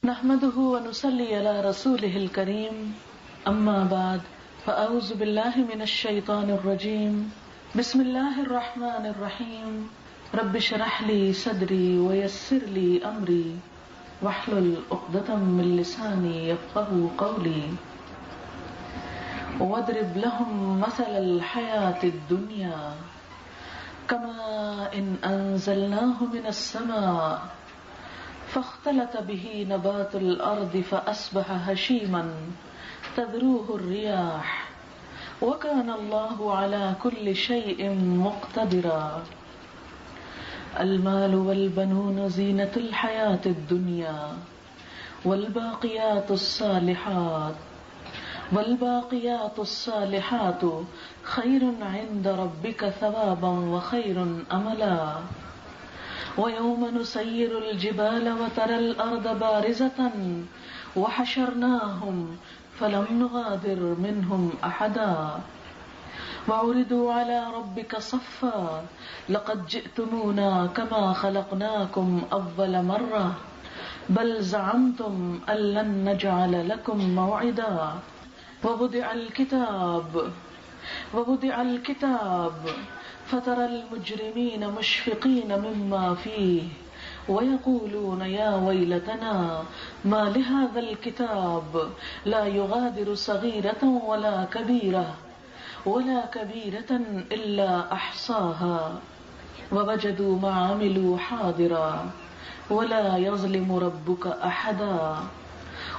نحمده ونصلي على رسوله الكريم اما بعد فاعوذ بالله من الشيطان الرجيم بسم الله الرحمن الرحيم رب اشرح لي صدري ويسر لي امري واحلل عقدة من لساني يفقهوا قولي واضرب لهم مثل الحياة الدنيا كماء انزلناه من السماء فاختلط به نبات الأرض فأصبح هشيما تذروه الرياح وكان الله على كل شيء مقتدرا المال والبنون زينة الحياة الدنيا والباقيات الصالحات خير عند ربك ثوابا وخير أملا ويوم نسير الجبال وترى الأرض بارزة وحشرناهم فلم نغادر منهم أحدا وعرضوا على ربك صفا لقد جئتمونا كما خلقناكم أول مرة بل زعمتم أن لن نجعل لكم موعدا ووضع الكتاب فترى المجرمين مشفقين مما فيه ويقولون يا ويلتنا ما لهذا الكتاب لا يغادر صغيرة ولا كبيرة إلا أحصاها ووجدوا ما عملوا حاضرا ولا يظلم ربك أحدا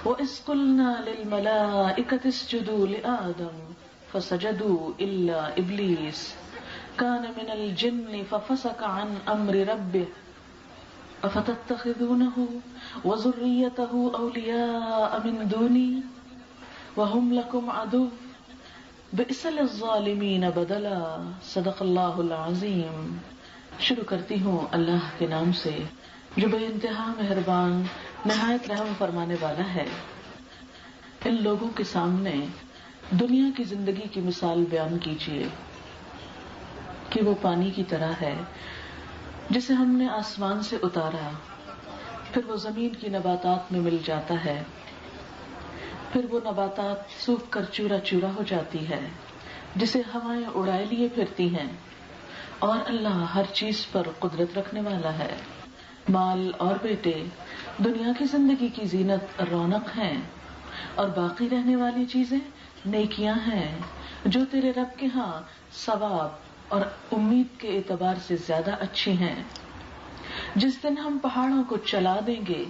وإذ قلنا للملائكة اسجدوا لآدم فسجدوا إلا إبليس كان من الجن ففسق عن أمر ربه أفتتخذونه وذريته أولياء من دوني وهم لكم عدو بئس للظالمين بدلا صدق اللہ العظیم. شروع کرتی ہوں اللہ کے نام سے جو بے انتہا مہربان نہایت رحم فرمانے والا ہے. ان لوگوں کے سامنے دنیا کی زندگی کی مثال بیان کیجیے کہ وہ پانی کی طرح ہے جسے ہم نے آسمان سے اتارا، پھر وہ زمین کی نباتات میں مل جاتا ہے، پھر وہ نباتات سوکھ کر چورا چورا ہو جاتی ہے جسے ہوائیں اڑائے لیے پھرتی ہیں. اور اللہ ہر چیز پر قدرت رکھنے والا ہے. مال اور بیٹے دنیا کی زندگی کی زینت رونق ہیں، اور باقی رہنے والی چیزیں نیکیاں ہیں جو تیرے رب کے ہاں ثواب اور امید کے اعتبار سے زیادہ اچھی ہیں. جس دن ہم پہاڑوں کو چلا دیں گے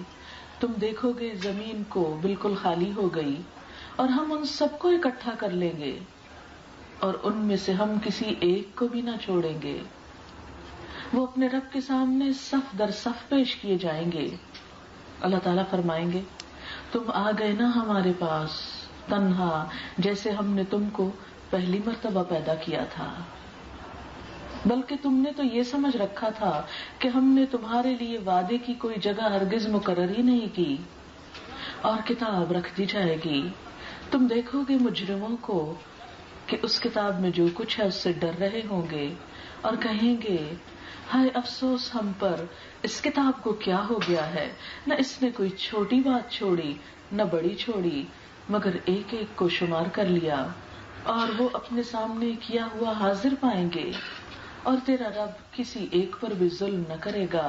تم دیکھو گے زمین کو بالکل خالی ہو گئی، اور ہم ان سب کو اکٹھا کر لیں گے اور ان میں سے ہم کسی ایک کو بھی نہ چھوڑیں گے. وہ اپنے رب کے سامنے صف در صف پیش کیے جائیں گے. اللہ تعالیٰ فرمائیں گے تم آ گئے نا ہمارے پاس تنہا جیسے ہم نے تم کو پہلی مرتبہ پیدا کیا تھا، بلکہ تم نے تو یہ سمجھ رکھا تھا کہ ہم نے تمہارے لیے وعدے کی کوئی جگہ ہرگز مقرر ہی نہیں کی. اور کتاب رکھ دی جائے گی. تم دیکھو گے مجرموں کو کہ اس کتاب میں جو کچھ ہے اس سے ڈر رہے ہوں گے اور کہیں گے ہائے افسوس ہم پر، اس کتاب کو کیا ہو گیا ہے، نہ اس نے کوئی چھوٹی بات چھوڑی نہ بڑی چھوڑی، مگر ایک ایک کو شمار کر لیا. اور وہ اپنے سامنے کیا ہوا حاضر پائیں گے، اور تیرا رب کسی ایک پر بھی ظلم نہ کرے گا.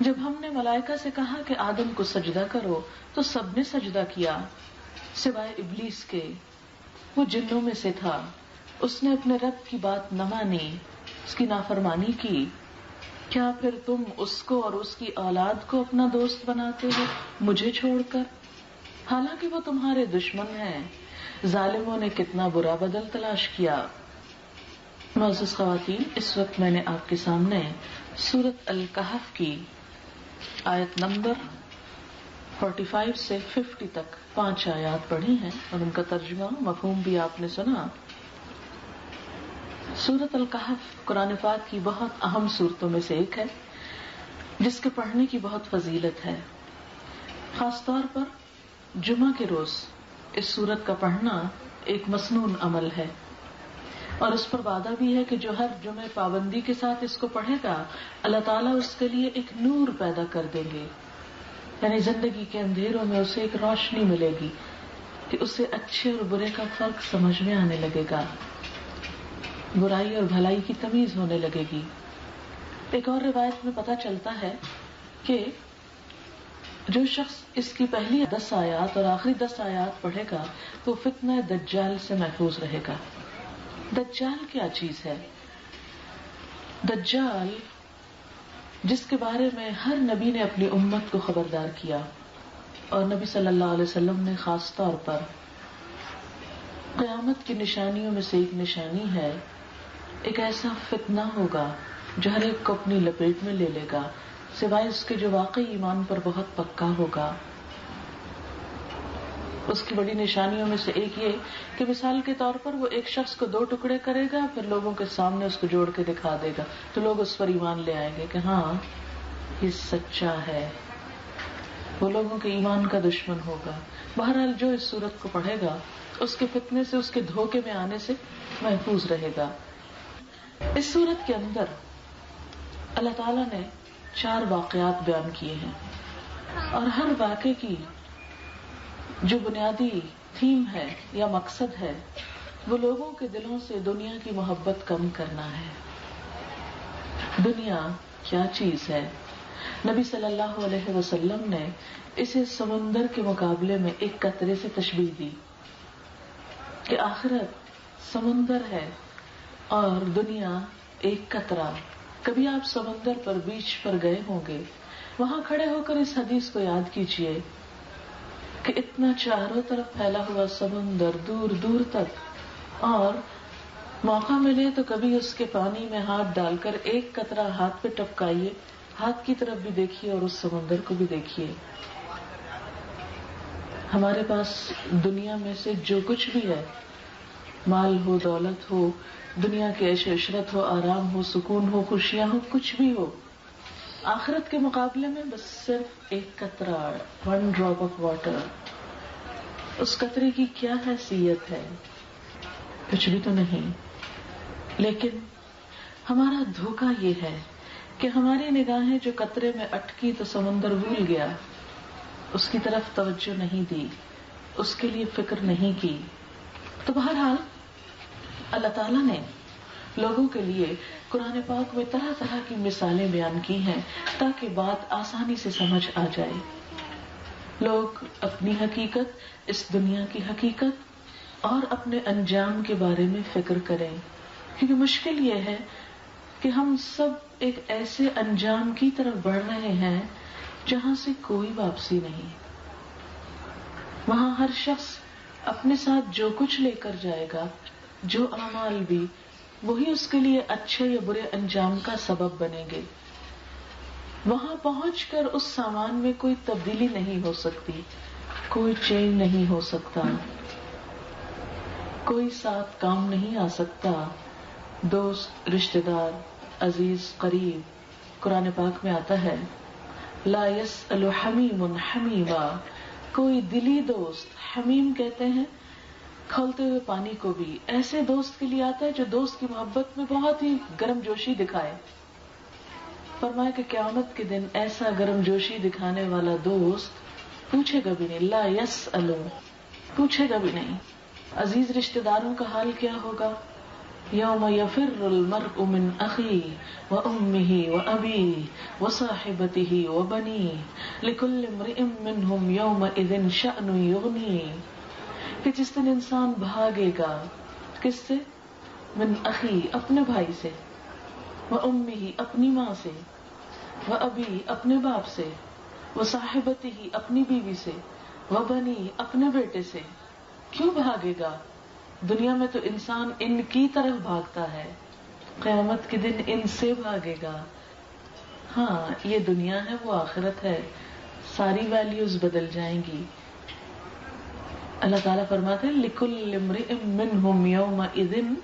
جب ہم نے ملائکہ سے کہا کہ آدم کو سجدہ کرو تو سب نے سجدہ کیا سوائے ابلیس کے. وہ جنوں میں سے تھا، اس نے اپنے رب کی بات نہ مانی، اس کی نافرمانی کی. کیا پھر تم اس کو اور اس کی اولاد کو اپنا دوست بناتے ہو مجھے چھوڑ کر، حالانکہ وہ تمہارے دشمن ہیں. ظالموں نے کتنا برا بدل تلاش کیا. معزز خواتین، اس وقت میں نے آپ کے سامنے سورۃ الکہف کی آیت نمبر 45 سے 50 تک 5 آیات پڑھی ہیں اور ان کا ترجمہ مفہوم بھی آپ نے سنا. سورۃ الکہف قرآن پاک کی بہت اہم سورتوں میں سے ایک ہے جس کے پڑھنے کی بہت فضیلت ہے. خاص طور پر جمعہ کے روز اس سورت کا پڑھنا ایک مسنون عمل ہے، اور اس پر وعدہ بھی ہے کہ جو ہر جمعے پابندی کے ساتھ اس کو پڑھے گا اللہ تعالیٰ اس کے لیے ایک نور پیدا کر دیں گے. یعنی زندگی کے اندھیروں میں اسے ایک روشنی ملے گی کہ اسے اچھے اور برے کا فرق سمجھ میں آنے لگے گا، برائی اور بھلائی کی تمیز ہونے لگے گی۔ ایک اور روایت میں پتہ چلتا ہے کہ جو شخص اس کی پہلی 10 آیات اور آخری 10 آیات پڑھے گا تو فتنہ دجال سے محفوظ رہے گا۔ دجال کیا چیز ہے؟ دجال جس کے بارے میں ہر نبی نے اپنی امت کو خبردار کیا، اور نبی صلی اللہ علیہ وسلم نے خاص طور پر قیامت کی نشانیوں میں سے ایک نشانی ہے، ایک ایسا فتنہ ہوگا جو ہر ایک کو اپنی لپیٹ میں لے لے گا سوائے اس کے جو واقعی ایمان پر بہت پکا ہوگا۔ اس کی بڑی نشانیوں میں سے ایک یہ کہ مثال کے طور پر وہ ایک شخص کو 2 ٹکڑے کرے گا، پھر لوگوں کے سامنے اس کو جوڑ کے دکھا دے گا تو لوگ اس پر ایمان لے آئیں گے کہ ہاں یہ سچا ہے۔ وہ لوگوں کے ایمان کا دشمن ہوگا۔ بہرحال جو اس صورت کو پڑھے گا اس کے فتنے سے، اس کے دھوکے میں آنے سے محفوظ رہے گا۔ اس صورت کے اندر اللہ تعالیٰ نے 4 واقعات بیان کیے ہیں، اور ہر واقعے کی جو بنیادی تھیم ہے یا مقصد ہے وہ لوگوں کے دلوں سے دنیا کی محبت کم کرنا ہے۔ دنیا کیا چیز ہے؟ نبی صلی اللہ علیہ وسلم نے اسے سمندر کے مقابلے میں ایک قطرے سے تشبیہ دی کہ آخرت سمندر ہے اور دنیا ایک قطرہ۔ کبھی آپ سمندر پر بیچ پر گئے ہوں گے، وہاں کھڑے ہو کر اس حدیث کو یاد کیجئے کہ اتنا چاروں طرف پھیلا ہوا سمندر دور دور تک، اور موقع ملے تو کبھی اس کے پانی میں ہاتھ ڈال کر ایک قطرہ ہاتھ پہ ٹپکائیے، ہاتھ کی طرف بھی دیکھیے اور اس سمندر کو بھی دیکھیے۔ ہمارے پاس دنیا میں سے جو کچھ بھی ہے، مال ہو، دولت ہو، دنیا کی عیش و عشرت ہو، آرام ہو، سکون ہو، خوشیاں ہو، کچھ بھی ہو، آخرت کے مقابلے میں بس صرف ایک قطرہ، 1 ڈراپ آف واٹر۔ اس قطرے کی کیا حیثیت ہے؟ کچھ بھی تو نہیں۔ لیکن ہمارا دھوکہ یہ ہے کہ ہماری نگاہیں جو قطرے میں اٹکی تو سمندر بھول گیا، اس کی طرف توجہ نہیں دی، اس کے لیے فکر نہیں کی۔ تو بہرحال اللہ تعالیٰ نے لوگوں کے لیے قرآن پاک میں طرح طرح کی مثالیں بیان کی ہیں تاکہ بات آسانی سے سمجھ آ جائے۔ لوگ اپنی حقیقت، اس دنیا کی حقیقت اور اپنے انجام کے بارے میں فکر کریں، کیونکہ مشکل یہ ہے کہ ہم سب ایک ایسے انجام کی طرف بڑھ رہے ہیں جہاں سے کوئی واپسی نہیں۔ وہاں ہر شخص اپنے ساتھ جو کچھ لے کر جائے گا، جو اعمال بھی، وہی اس کے لیے اچھے یا برے انجام کا سبب بنیں گے۔ وہاں پہنچ کر اس سامان میں کوئی تبدیلی نہیں ہو سکتی، کوئی چینج نہیں ہو سکتا، کوئی ساتھ کام نہیں آ سکتا۔ دوست، رشتہ دار، عزیز، قریب، قرآن پاک میں آتا ہے لا يسأل حمیم حمیما، کوئی دلی دوست، حمیم کہتے ہیں کھولتے ہوئے پانی کو بھی، ایسے دوست کے لیے آتا ہے جو دوست کی محبت میں بہت ہی گرم جوشی دکھائے۔ فرمایا کہ قیامت کے دن ایسا گرم جوشی دکھانے والا دوست پوچھے گا بھی نہیں، لا يسأل، پوچھے گا بھی نہیں۔ عزیز رشتہ داروں کا حال کیا ہوگا؟ یوم یفر المرء من اخیہ وامہ وابیہ وصاحبتہ وبنیہ لکل امرئ منہم یومئذ شأن یغنیہ، کہ جس دن انسان بھاگے گا کس سے؟ من اخی، اپنے بھائی سے، وامہ، اپنی ماں سے، وابی، اپنے باپ سے، وصاحبتہ، اپنی بیوی سے، وبنی، اپنے بیٹے سے۔ کیوں بھاگے گا؟ دنیا میں تو انسان ان کی طرف بھاگتا ہے، قیامت کے دن ان سے بھاگے گا۔ ہاں یہ دنیا ہے، وہ آخرت ہے، ساری ویلیوز بدل جائیں گی۔ اللہ تعالیٰ فرماتے ہیں لِكُلِّ امْرِئٍ مِّنْهُمْ يَوْمَئِذٍ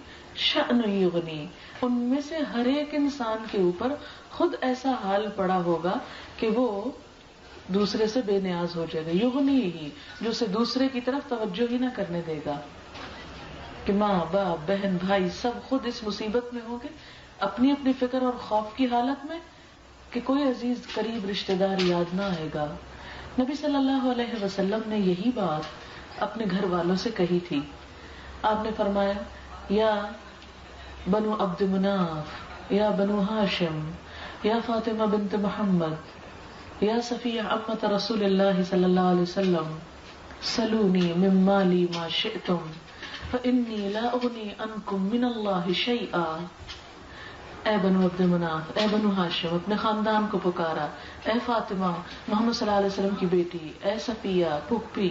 شَأْنٌ يُغْنِيهِ، ان میں سے ہر ایک انسان کے اوپر خود ایسا حال پڑا ہوگا کہ وہ دوسرے سے بے نیاز ہو جائے گا، یغنیہ، جو اسے دوسرے کی طرف توجہ ہی نہ کرنے دے گا، کہ ماں باپ بہن بھائی سب خود اس مصیبت میں ہوں گے، اپنی اپنی فکر اور خوف کی حالت میں، کہ کوئی عزیز قریب رشتہ دار یاد نہ آئے گا، نبی صلی اللہ علیہ وسلم نے یہی بات اپنے گھر والوں سے کہی تھی. آپ نے فرمایا یا بنو عبد مناف یا بنو ہاشم یا فاطمہ بنت محمد یا صفیہ عمت رسول اللہ صلی اللہ علیہ وسلم سلونی من مالی ما شئتم فإنی لا اغنی عنکم من اللہ شیئا. اے بنو عبد مناف، اے بنو ہاشم، اپنے خاندان کو پکارا. اے فاطمہ محمد صلی اللہ علیہ وسلم کی بیٹی، اے صفیہ پھپھی،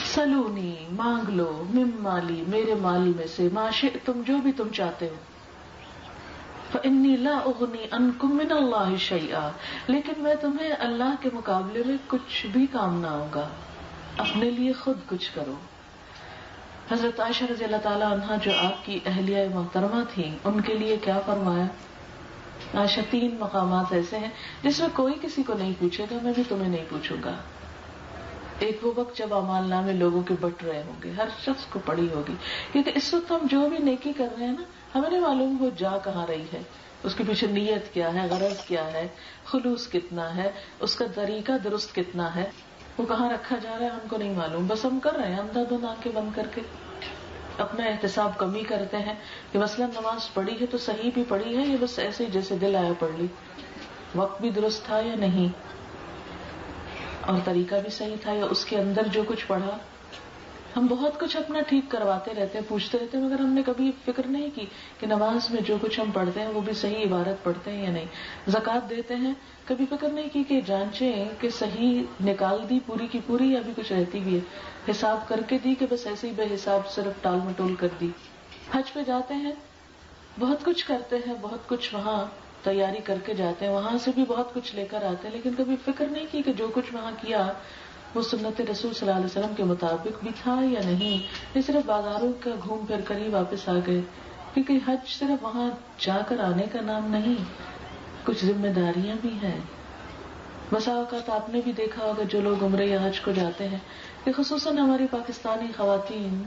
سلونی مانگ لو، من مالی میرے مال میں سے، ما شئتم جو بھی تم چاہتے ہو، فإنی لا اغنی عنکم من اللہ شیئا لیکن میں تمہیں اللہ کے مقابلے میں کچھ بھی کام نہ آؤں گا، اپنے لیے خود کچھ کرو. حضرت عائشہ رضی اللہ تعالیٰ عنہا جو آپ کی اہلیہ محترمہ تھیں، ان کے لیے کیا فرمایا؟ عائشہ 3 مقامات ایسے ہیں جس میں کوئی کسی کو نہیں پوچھے گا، میں بھی تمہیں نہیں پوچھوں گا. ایک وہ وقت جب اعمال نامے لوگوں کے بٹ رہے ہوں گے، ہر شخص کو پڑی ہوگی، کیونکہ اس وقت ہم جو بھی نیکی کر رہے ہیں نا، ہمیں نہیں معلوم وہ جا کہاں رہی ہے، اس کے پیچھے نیت کیا ہے، غرض کیا ہے، خلوص کتنا ہے، اس کا طریقہ درست کتنا ہے، وہ کہاں رکھا جا رہا ہے ہم کو نہیں معلوم. بس ہم کر رہے ہیں اندھا دھند آنکھیں بند کر کے اپنا احتساب کمی کرتے ہیں کہ مثلاً نماز پڑھی ہے تو صحیح بھی پڑھی ہے یا بس ایسے ہی جیسے دل آیا پڑھ لی، وقت بھی درست تھا یا نہیں، اور طریقہ بھی صحیح تھا یا اس کے اندر جو کچھ پڑھا. ہم بہت کچھ اپنا ٹھیک کرواتے رہتے ہیں، پوچھتے رہتے ہیں، مگر ہم نے کبھی فکر نہیں کی کہ نماز میں جو کچھ ہم پڑھتے ہیں وہ بھی صحیح عبارت پڑھتے ہیں یا نہیں. زکوٰۃ دیتے ہیں، کبھی فکر نہیں کی کہ جانچیں کہ صحیح نکال دی پوری کی پوری یا بھی کچھ رہتی بھی ہے، حساب کر کے دی کہ بس ایسے ہی بے حساب صرف ٹال مٹول کر دی. حج پہ جاتے ہیں، بہت کچھ کرتے ہیں، بہت کچھ وہاں تیاری کر کے جاتے ہیں، وہاں سے بھی بہت کچھ لے کر آتے ہیں، لیکن کبھی فکر نہیں کی کہ جو کچھ وہاں کیا وہ سنت رسول صلی اللہ علیہ وسلم کے مطابق بھی تھا یا نہیں. یہ صرف بازاروں کا گھوم پھر کر ہی واپس آ گئے، کیونکہ حج صرف وہاں جا کر آنے کا نام نہیں، کچھ ذمہ داریاں بھی ہیں. بسا اوقات آپ نے بھی دیکھا ہوگا جو لوگ عمرے یا حج کو جاتے ہیں کہ خصوصاً ہماری پاکستانی خواتین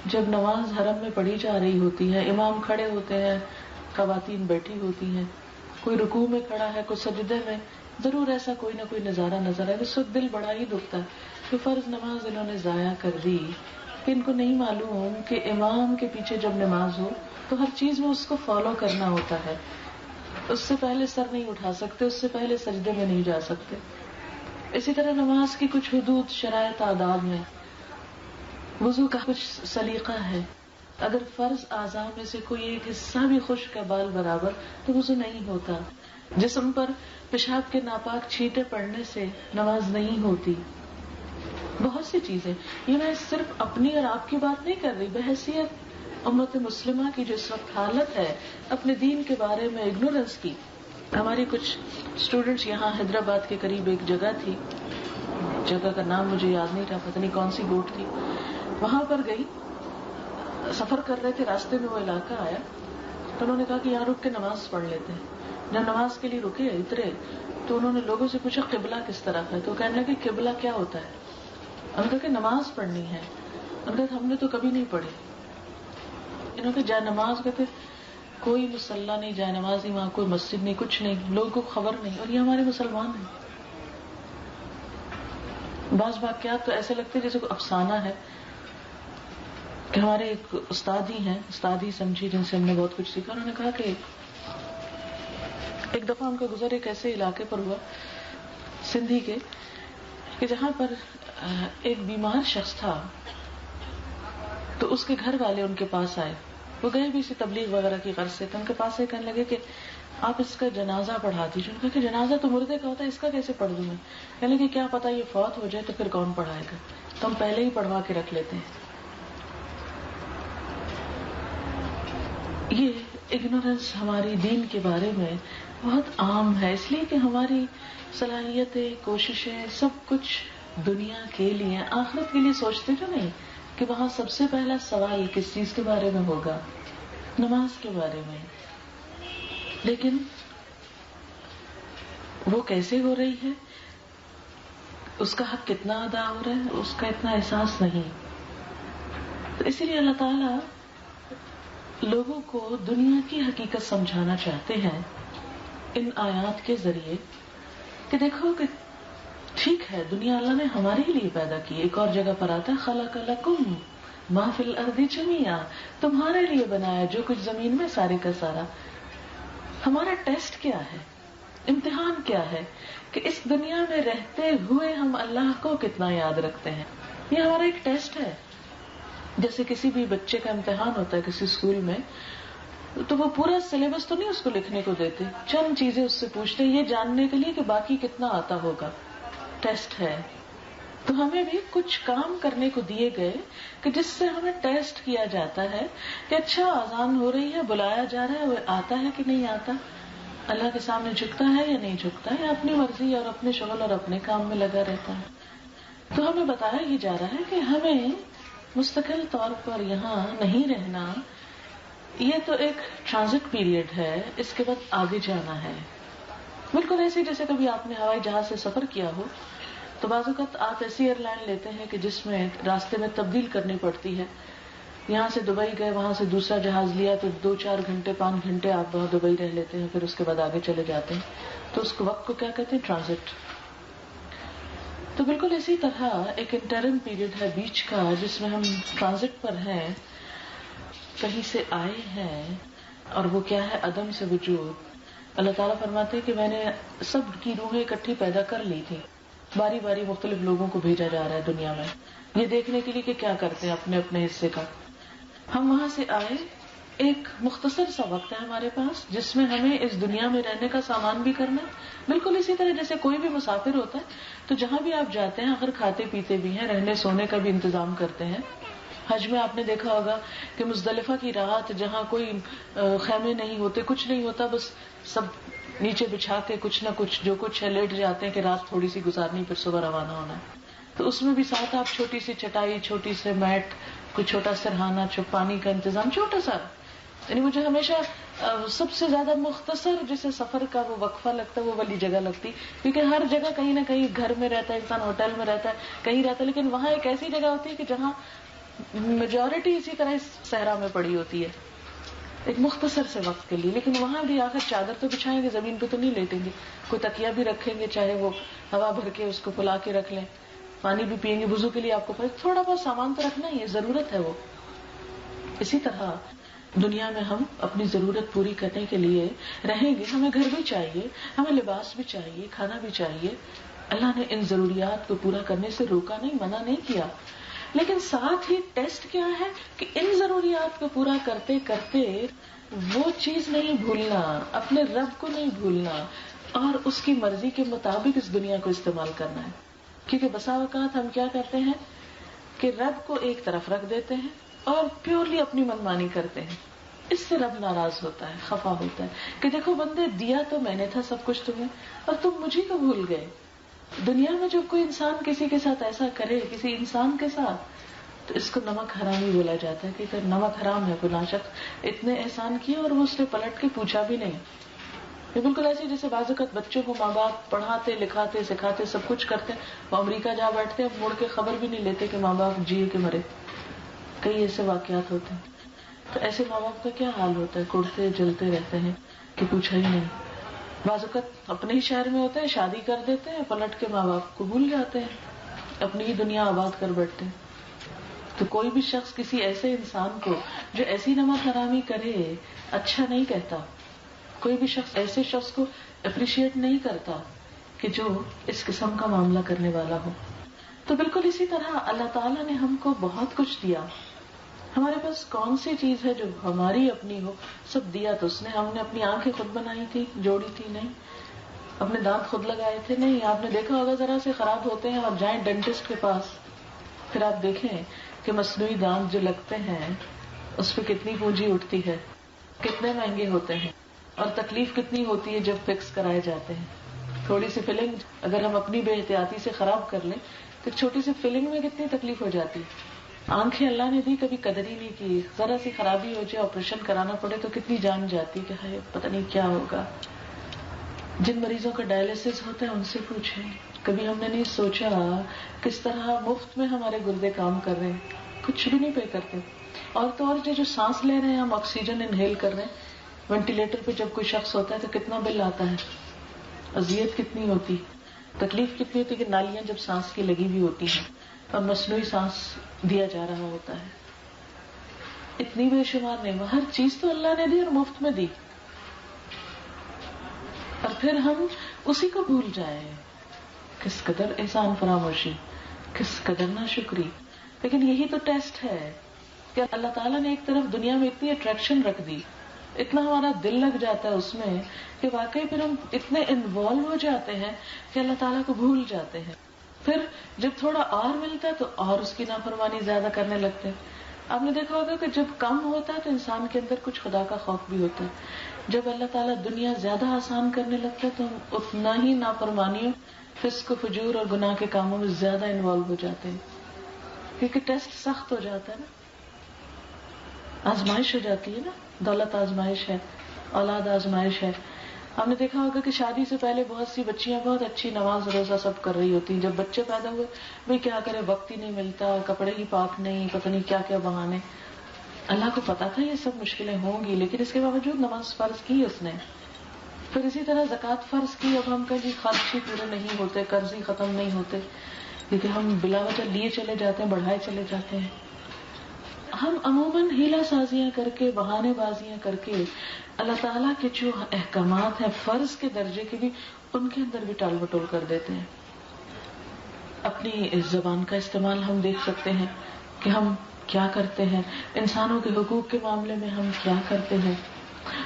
جب نماز حرم میں پڑھی جا رہی ہوتی ہے، امام کھڑے ہوتے ہیں، خواتین بیٹھی ہوتی ہیں، کوئی رکوع میں کھڑا ہے، کوئی سجدے میں، ضرور ایسا کوئی نہ کوئی نظارہ نظر آئے. اس وقت دل بڑا ہی دکھتا ہے کہ فرض نماز انہوں نے ضائع کر دی، کہ ان کو نہیں معلوم کہ امام کے پیچھے جب نماز ہو تو ہر چیز میں اس کو فالو کرنا ہوتا ہے. اس سے پہلے سر نہیں اٹھا سکتے، اس سے پہلے سجدے میں نہیں جا سکتے. اسی طرح نماز کی کچھ حدود، شرائط، آداب ہیں. وضو کا کچھ سلیقہ ہے. اگر فرض اعضاء میں سے کوئی ایک حصہ بھی خشک ہے بال برابر تو وضو نہیں ہوتا. جسم پر پیشاب کے ناپاک چھینٹے پڑنے سے نماز نہیں ہوتی. بہت سی چیزیں، یہ میں صرف اپنی اور آپ کی بات نہیں کر رہی، بحیثیت امت مسلمہ کی جو اس وقت حالت ہے اپنے دین کے بارے میں اگنورنس کی. ہماری کچھ اسٹوڈنٹس یہاں حیدرآباد کے قریب ایک جگہ تھی، جگہ کا نام مجھے یاد نہیں رہا، پتہ نہیں کون سی گوٹ تھی، وہاں پر گئی، سفر کر رہے تھے، راستے میں وہ علاقہ آیا تو انہوں نے کہا کہ یہاں رک کے نماز پڑھ لیتے ہیں. جب نماز کے لیے رکے اترے تو انہوں نے لوگوں سے پوچھا قبلہ کس طرف ہے، تو کہنے لگے قبلہ کیا ہوتا ہے. انہوں نے کہا کہ نماز پڑھنی ہے. انہوں نے کہا ہم نے تو کبھی نہیں پڑھی. انہوں نے جائے نماز کہتے کوئی مصلی نہیں، جائے نماز نہیں، وہاں کوئی مسجد نہیں، کچھ نہیں، لوگوں کو خبر نہیں، اور یہ ہمارے مسلمان ہیں. بعض واقعات تو ایسے لگتے جیسے کوئی افسانہ ہے کہ ہمارے ایک استاد ہی ہیں، استاد ہی سمجھی جن سے ہم نے بہت کچھ سیکھا. انہوں نے کہا کہ ایک دفعہ ان کا گزر ایک ایسے علاقے پر ہوا سندھی کے کہ جہاں پر ایک بیمار شخص تھا، تو اس کے گھر والے ان کے پاس آئے. وہ گئے بھی اسی تبلیغ وغیرہ کی غرض سے، تو ان کے پاس سے کہنے لگے کہ آپ اس کا جنازہ پڑھا دیجیے. ان کا کہ جنازہ تو مردے کا ہوتا ہے، اس کا کیسے پڑھ دوں میں؟ کہنے لگے کیا پتا یہ فوت ہو جائے تو پھر کون پڑھائے گا، تو ہم پہلے ہی پڑھوا کے رکھ لیتے ہیں. یہ اگنورنس ہماری دین کے بارے میں بہت عام ہے، اس لیے کہ ہماری صلاحیتیں، کوششیں، سب کچھ دنیا کے لیے، آخرت کے لیے سوچتے جو نہیں کہ وہاں سب سے پہلا سوال کس چیز کے بارے میں ہوگا، نماز کے بارے میں. لیکن وہ کیسے ہو رہی ہے، اس کا حق کتنا ادا ہو رہا ہے، اس کا اتنا احساس نہیں. تو اسی لیے اللہ تعالیٰ لوگوں کو دنیا کی حقیقت سمجھانا چاہتے ہیں ان آیات کے ذریعے کہ دیکھو کہ ٹھیک ہے دنیا اللہ نے ہمارے لیے پیدا کی. ایک اور جگہ پر آتا ہے خلق لکم ما فی الارض جمیعا, تمہارے لیے بنایا جو کچھ زمین میں سارے کا سارا. ہمارا ٹیسٹ کیا ہے, امتحان کیا ہے کہ اس دنیا میں رہتے ہوئے ہم اللہ کو کتنا یاد رکھتے ہیں. یہ ہمارا ایک ٹیسٹ ہے. جیسے کسی بھی بچے کا امتحان ہوتا ہے کسی اسکول میں, تو وہ پورا سلیبس تو نہیں اس کو لکھنے کو دیتے, چند چیزیں اس سے پوچھتے ہیں یہ جاننے کے لیے کہ باقی کتنا آتا ہوگا. ٹیسٹ ہے. تو ہمیں بھی کچھ کام کرنے کو دیے گئے کہ جس سے ہمیں ٹیسٹ کیا جاتا ہے کہ اچھا اذان ہو رہی ہے, بلایا جا رہا ہے, وہ آتا ہے کہ نہیں آتا, اللہ کے سامنے جھکتا ہے یا نہیں جھکتا ہے, اپنی مرضی اور اپنے شغل اور اپنے کام میں لگا رہتا ہے. تو ہمیں بتایا ہی جا رہا ہے کہ ہمیں مستقل طور پر یہاں نہیں رہنا, یہ تو ایک ٹرانزٹ پیریڈ ہے, اس کے بعد آگے جانا ہے. بالکل ایسے جیسے کبھی آپ نے ہوائی جہاز سے سفر کیا ہو تو بعض اوقات آپ ایسی ایئر لائن لیتے ہیں کہ جس میں راستے میں تبدیل کرنی پڑتی ہے. یہاں سے دبئی گئے, وہاں سے دوسرا جہاز لیا تو 2-4 گھنٹے 5 گھنٹے آپ وہاں دبئی رہ لیتے ہیں, پھر اس کے بعد آگے چلے جاتے ہیں. تو اس وقت کو کیا کہتے ہیں, ٹرانزٹ. تو بالکل اسی طرح ایک انٹرم پیریڈ ہے بیچ کا, جس میں ہم ٹرانزٹ پر ہیں, کہیں سے آئے ہیں, اور وہ کیا ہے, عدم سے وجود. اللہ تعالیٰ فرماتے ہیں کہ میں نے سب کی روحیں اکٹھی پیدا کر لی تھی, باری باری مختلف لوگوں کو بھیجا جا رہا ہے دنیا میں یہ دیکھنے کے لیے کہ کیا کرتے ہیں اپنے اپنے حصے کا. ہم وہاں سے آئے, ایک مختصر سا وقت ہے ہمارے پاس جس میں ہمیں اس دنیا میں رہنے کا سامان بھی کرنا ہے. بالکل اسی طرح جیسے کوئی بھی مسافر ہوتا ہے تو جہاں بھی آپ جاتے ہیں اگر کھاتے پیتے بھی ہیں, رہنے سونے کا بھی انتظام کرتے ہیں. حج میں آپ نے دیکھا ہوگا کہ مزدلفہ کی رات جہاں کوئی خیمے نہیں ہوتے, کچھ نہیں ہوتا, بس سب نیچے بچھا کے کچھ نہ کچھ جو کچھ ہے لیٹ جاتے ہیں کہ رات تھوڑی سی گزارنی پھر صبح روانہ ہونا ہے. تو اس میں بھی ساتھ آپ چھوٹی سی چٹائی, چھوٹی سے میٹ, کوئی چھوٹا سرہانہ, پانی کا انتظام چھوٹا سا. یعنی مجھے ہمیشہ سب سے زیادہ مختصر جسے سفر کا وہ وقفہ لگتا ہے وہ والی جگہ لگتی, کیونکہ ہر جگہ کہیں نہ کہیں گھر میں رہتا ہے انسان, ہوٹل میں رہتا ہے, کہیں رہتا ہے, لیکن وہاں ایک ایسی جگہ ہوتی ہے کہ جہاں میجورٹی اسی طرح اس صحرا میں پڑی ہوتی ہے ایک مختصر سے وقت کے لیے. لیکن وہاں بھی آخر چادر تو بچھائیں گے, زمین پہ تو نہیں لیٹیں گے, کوئی تکیہ بھی رکھیں گے, چاہے وہ ہوا بھر کے اس کو پھلا کے رکھ لیں, پانی بھی پیئیں گے, وضو کے لیے آپ کو تھوڑا بہت سامان تو رکھنا ہی ہے, ضرورت ہے وہ. اسی طرح دنیا میں ہم اپنی ضرورت پوری کرنے کے لیے رہیں گے. ہمیں گھر بھی چاہیے, ہمیں لباس بھی چاہیے, کھانا بھی چاہیے. اللہ نے ان ضروریات کو پورا کرنے سے روکا نہیں, منع نہیں کیا, لیکن ساتھ ہی ٹیسٹ کیا ہے کہ ان ضروریات کو پورا کرتے کرتے وہ چیز نہیں بھولنا, اپنے رب کو نہیں بھولنا, اور اس کی مرضی کے مطابق اس دنیا کو استعمال کرنا ہے. کیونکہ بسا اوقات ہم کیا کرتے ہیں کہ رب کو ایک طرف رکھ دیتے ہیں اور پیورلی اپنی منمانی کرتے ہیں. اس سے رب ناراض ہوتا ہے, خفا ہوتا ہے کہ دیکھو بندے, دیا تو میں نے تھا سب کچھ تمہیں, اور تم مجھے کو بھول گئے. دنیا میں جب کوئی انسان کسی کے ساتھ ایسا کرے, کسی انسان کے ساتھ, تو اس کو نمک حرامی بولا جاتا ہے کہ اگر نمک حرام ہے, گناہ شخص اتنے احسان کیے اور وہ اس نے پلٹ کے پوچھا بھی نہیں. یہ بالکل ایسے جیسے بعض اوقات بچوں کو ماں باپ پڑھاتے لکھاتے سکھاتے سب کچھ کرتے, وہ امریکہ جا بیٹھتے ہیں, مڑ کے خبر بھی نہیں لیتے کہ ماں باپ جیے کہ مرے. کئی ایسے واقعات ہوتے ہیں. تو ایسے ماں باپ کا کیا حال ہوتا ہے, کڑتے جلتے رہتے ہیں کہ پوچھا ہی نہیں. بعض اوقات اپنے ہی شہر میں ہوتے ہیں, شادی کر دیتے ہیں, پلٹ کے ماں باپ کو بھول جاتے ہیں, اپنی ہی دنیا آباد کر بیٹھتے ہیں. تو کوئی بھی شخص کسی ایسے انسان کو جو ایسی نمک حرامی کرے اچھا نہیں کہتا. کوئی بھی شخص ایسے شخص کو اپریشیٹ نہیں کرتا کہ جو اس قسم کا معاملہ کرنے والا ہو. تو بالکل اسی طرح اللہ تعالیٰ نے ہم کو بہت کچھ دیا. ہمارے پاس کون سی چیز ہے جو ہماری اپنی ہو؟ سب دیا تو اس نے. ہم نے اپنی آنکھیں خود بنائی تھی, جوڑی تھی؟ نہیں. اپنے دانت خود لگائے تھے؟ نہیں. آپ نے دیکھا ہوگا ذرا سے خراب ہوتے ہیں اور جائیں ڈینٹسٹ کے پاس, پھر آپ دیکھیں کہ مصنوعی دانت جو لگتے ہیں اس پہ کتنی پونجی اٹھتی ہے, کتنے مہنگے ہوتے ہیں, اور تکلیف کتنی ہوتی ہے جب فکس کرائے جاتے ہیں. تھوڑی سی فلنگ اگر ہم اپنی بے احتیاطی سے خراب کر لیں تو چھوٹی سی فلنگ میں کتنی تکلیف ہو جاتی ہے. آنکھیں اللہ نے دی, کبھی قدر ہی نہیں کی. ذرا سی خرابی ہو جائے, آپریشن کرانا پڑے تو کتنی جان جاتی کہ ہے پتہ نہیں کیا ہوگا. جن مریضوں کا ڈائلسس ہوتا ہے ان سے پوچھیں, کبھی ہم نے نہیں سوچا کس طرح مفت میں ہمارے گردے کام کر رہے ہیں, کچھ بھی نہیں پے کرتے. اور تو اور جو سانس لے رہے ہیں, ہم آکسیجن انہیل کر رہے ہیں, وینٹیلیٹر پہ جب کوئی شخص ہوتا ہے تو کتنا بل آتا ہے, اذیت کتنی ہوتی. تکلیف کتنی ہوتی ہے کہ نالیاں جب سانس کی لگی ہوئی ہوتی ہیں اور مصنوعی سانس دیا جا رہا ہوتا ہے. اتنی بے شمار نعمت، ہر چیز تو اللہ نے دی اور مفت میں دی، اور پھر ہم اسی کو بھول جائیں. کس قدر احسان فراموشی، کس قدر ناشکری. لیکن یہی تو ٹیسٹ ہے کہ اللہ تعالیٰ نے ایک طرف دنیا میں اتنی اٹریکشن رکھ دی، اتنا ہمارا دل لگ جاتا ہے اس میں کہ واقعی پھر ہم اتنے انوالو ہو جاتے ہیں کہ اللہ تعالیٰ کو بھول جاتے ہیں. پھر جب تھوڑا اور ملتا ہے تو اور اس کی نافرمانی زیادہ کرنے لگتے ہیں. آپ نے دیکھا ہوگا کہ جب کم ہوتا ہے تو انسان کے اندر کچھ خدا کا خوف بھی ہوتا ہے. جب اللہ تعالیٰ دنیا زیادہ آسان کرنے لگتا ہے تو ہم اتنا ہی نافرمانیوں، فسق و فجور اور گناہ کے کاموں میں زیادہ انوالو ہو جاتے ہیں، کیونکہ ٹیسٹ سخت ہو جاتا ہے نا، آزمائش ہو جاتی ہے نا. دولت آزمائش ہے، اولاد آزمائش ہے. آپ نے دیکھا ہوگا کہ شادی سے پہلے بہت سی بچیاں بہت اچھی نماز روزہ سب کر رہی ہوتی ہیں. جب بچے پیدا ہوئے بھئی کیا کرے، وقت ہی نہیں ملتا، کپڑے ہی پاک نہیں، پتہ نہیں کیا کیا بہانے. اللہ کو پتا تھا یہ سب مشکلیں ہوں گی، لیکن اس کے باوجود نماز فرض کی اس نے. پھر اسی طرح زکوٰۃ فرض کی. اب ہم کہیں خرچ ہی پورے نہیں ہوتے، قرض ہی ختم نہیں ہوتے، لیکن ہم بلا وجہ لیے چلے جاتے ہیں، بڑھائے چلے جاتے ہیں. ہم عموماً ہیلا سازیاں کر کے، بہانے بازیاں کر کے اللہ تعالیٰ کے جو احکامات ہیں فرض کے درجے کے بھی، ان کے اندر بھی ٹال مٹول کر دیتے ہیں. اپنی اس زبان کا استعمال ہم دیکھ سکتے ہیں کہ ہم کیا کرتے ہیں، انسانوں کے حقوق کے معاملے میں ہم کیا کرتے ہیں.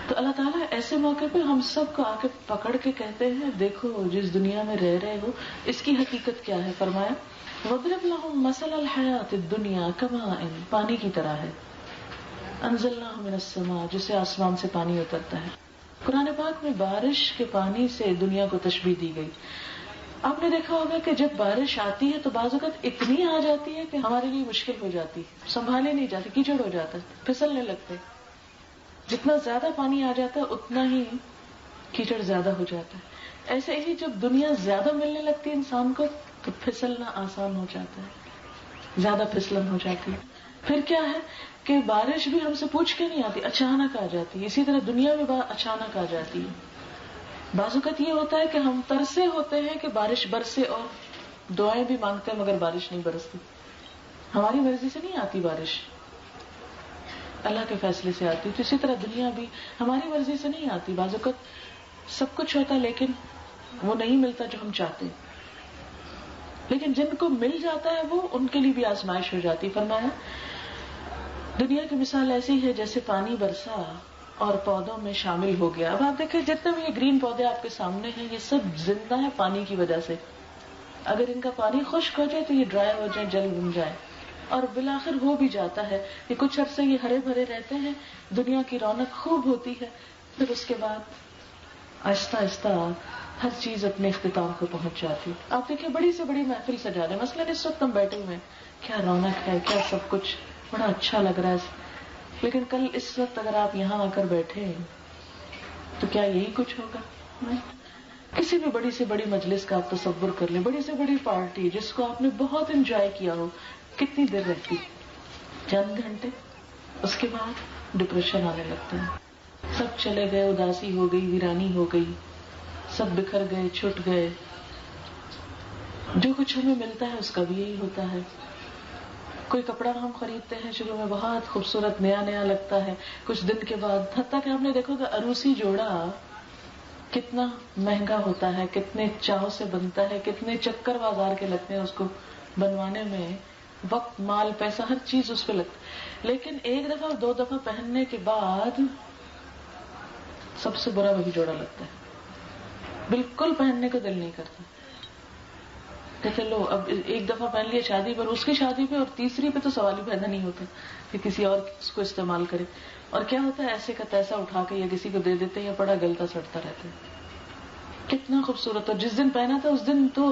تو اللہ تعالیٰ ایسے موقع پہ ہم سب کو آ کے پکڑ کے کہتے ہیں دیکھو جس دنیا میں رہ رہے ہو اس کی حقیقت کیا ہے. فرمایا وَاضْرِبْ لَهُم مَثَلَ الْحَيَاةِ الدُّنْيَا كَمَاءٍ، پانی کی طرح ہے، أَنزَلْنَاهُ مِنَ السَّمَاءِ، جسے آسمان سے پانی اترتا ہے. قرآن پاک میں بارش کے پانی سے دنیا کو تشبیہ دی گئی. آپ نے دیکھا ہوگا کہ جب بارش آتی ہے تو بعض اوقات اتنی آ جاتی ہے کہ ہمارے لیے مشکل ہو جاتی ہے، سنبھالے نہیں جاتے، کیچڑ ہو جاتا ہے، پھسلنے لگتے. جتنا زیادہ پانی آ جاتا ہے اتنا ہی کیچڑ زیادہ ہو جاتا ہے. ایسے ہی جب دنیا زیادہ ملنے لگتی ہے انسان کو تو پھسلنا آسان ہو جاتا ہے، زیادہ پھسلن ہو جاتی ہے. پھر کیا ہے کہ بارش بھی ہم سے پوچھ کے نہیں آتی، اچانک آ جاتی ہے. اسی طرح دنیا میں اچانک آ جاتی ہے. بعض اوقات یہ ہوتا ہے کہ ہم ترسے ہوتے ہیں کہ بارش برسے اور دعائیں بھی مانگتے ہیں مگر بارش نہیں برستی. ہماری مرضی سے نہیں آتی بارش، اللہ کے فیصلے سے آتی. تو اسی طرح دنیا بھی ہماری مرضی سے نہیں آتی. بعض اوقات سب کچھ ہوتا ہے لیکن وہ نہیں ملتا جو ہم چاہتے ہیں. لیکن جن کو مل جاتا ہے وہ ان کے لیے بھی آزمائش ہو جاتی. فرمایا دنیا کی مثال ایسی ہے جیسے پانی برسا اور پودوں میں شامل ہو گیا. اب آپ دیکھیں جتنے بھی یہ گرین پودے آپ کے سامنے ہیں یہ سب زندہ ہیں پانی کی وجہ سے. اگر ان کا پانی خشک ہو جائے تو یہ ڈرائی ہو جائے، جل بن جائے، اور بالآخر ہو بھی جاتا ہے. یہ کچھ عرصے یہ ہرے بھرے رہتے ہیں، دنیا کی رونق خوب ہوتی ہے، پھر اس کے بعد آہستہ آہستہ ہر چیز اپنے اختتام کو پہنچ جاتی. آپ دیکھیں بڑی سے بڑی محفل سجا رہے ہیں، مثلاً اس وقت ہم بیٹھے ہوئے ہیں، کیا رونق ہے، کیا سب کچھ بڑا اچھا لگ رہا ہے. لیکن کل اس وقت اگر آپ یہاں آ کر بیٹھے تو کیا یہی کچھ ہوگا؟ کسی بھی بڑی سے بڑی مجلس کا آپ تصور کر لیں، بڑی سے بڑی پارٹی جس کو آپ نے بہت انجوائے کیا ہو، کتنی دیر رہتی؟ چند گھنٹے. اس کے بعد ڈپریشن آنے لگتا ہے، سب چلے گئے، اداسی ہو گئی، ویرانی ہو گئی، سب بکھر گئے، چھٹ گئے. جو کچھ ہمیں ملتا ہے اس کا بھی یہی ہوتا ہے. کوئی کپڑا ہم خریدتے ہیں شروع میں بہت خوبصورت نیا نیا لگتا ہے، کچھ دن کے بعد حتیٰ کہ آپ نے دیکھو کہ عروسی جوڑا کتنا مہنگا ہوتا ہے، کتنے چاو سے بنتا ہے، کتنے چکر بازار کے لگتے ہیں اس کو بنوانے میں، وقت مال پیسہ ہر چیز اس پہ لگتی. لیکن ایک دفعہ اور دو دفعہ پہننے کے بعد سب سے برا وہی جوڑا لگتا ہے، بالکل پہننے کو دل نہیں کرتا. کہ لو اب ایک دفعہ پہن لیا شادی پر، اس کی شادی پہ اور تیسری پہ تو سوال ہی پیدا نہیں ہوتا کہ کسی اور اس کو استعمال کرے. اور کیا ہوتا ہے ایسے کا تیسا اٹھا کے یا کسی کو دے دیتے ہیں یا پڑا گلتا سڑتا رہتا ہے. کتنا خوبصورت، اور جس دن پہنا تھا اس دن تو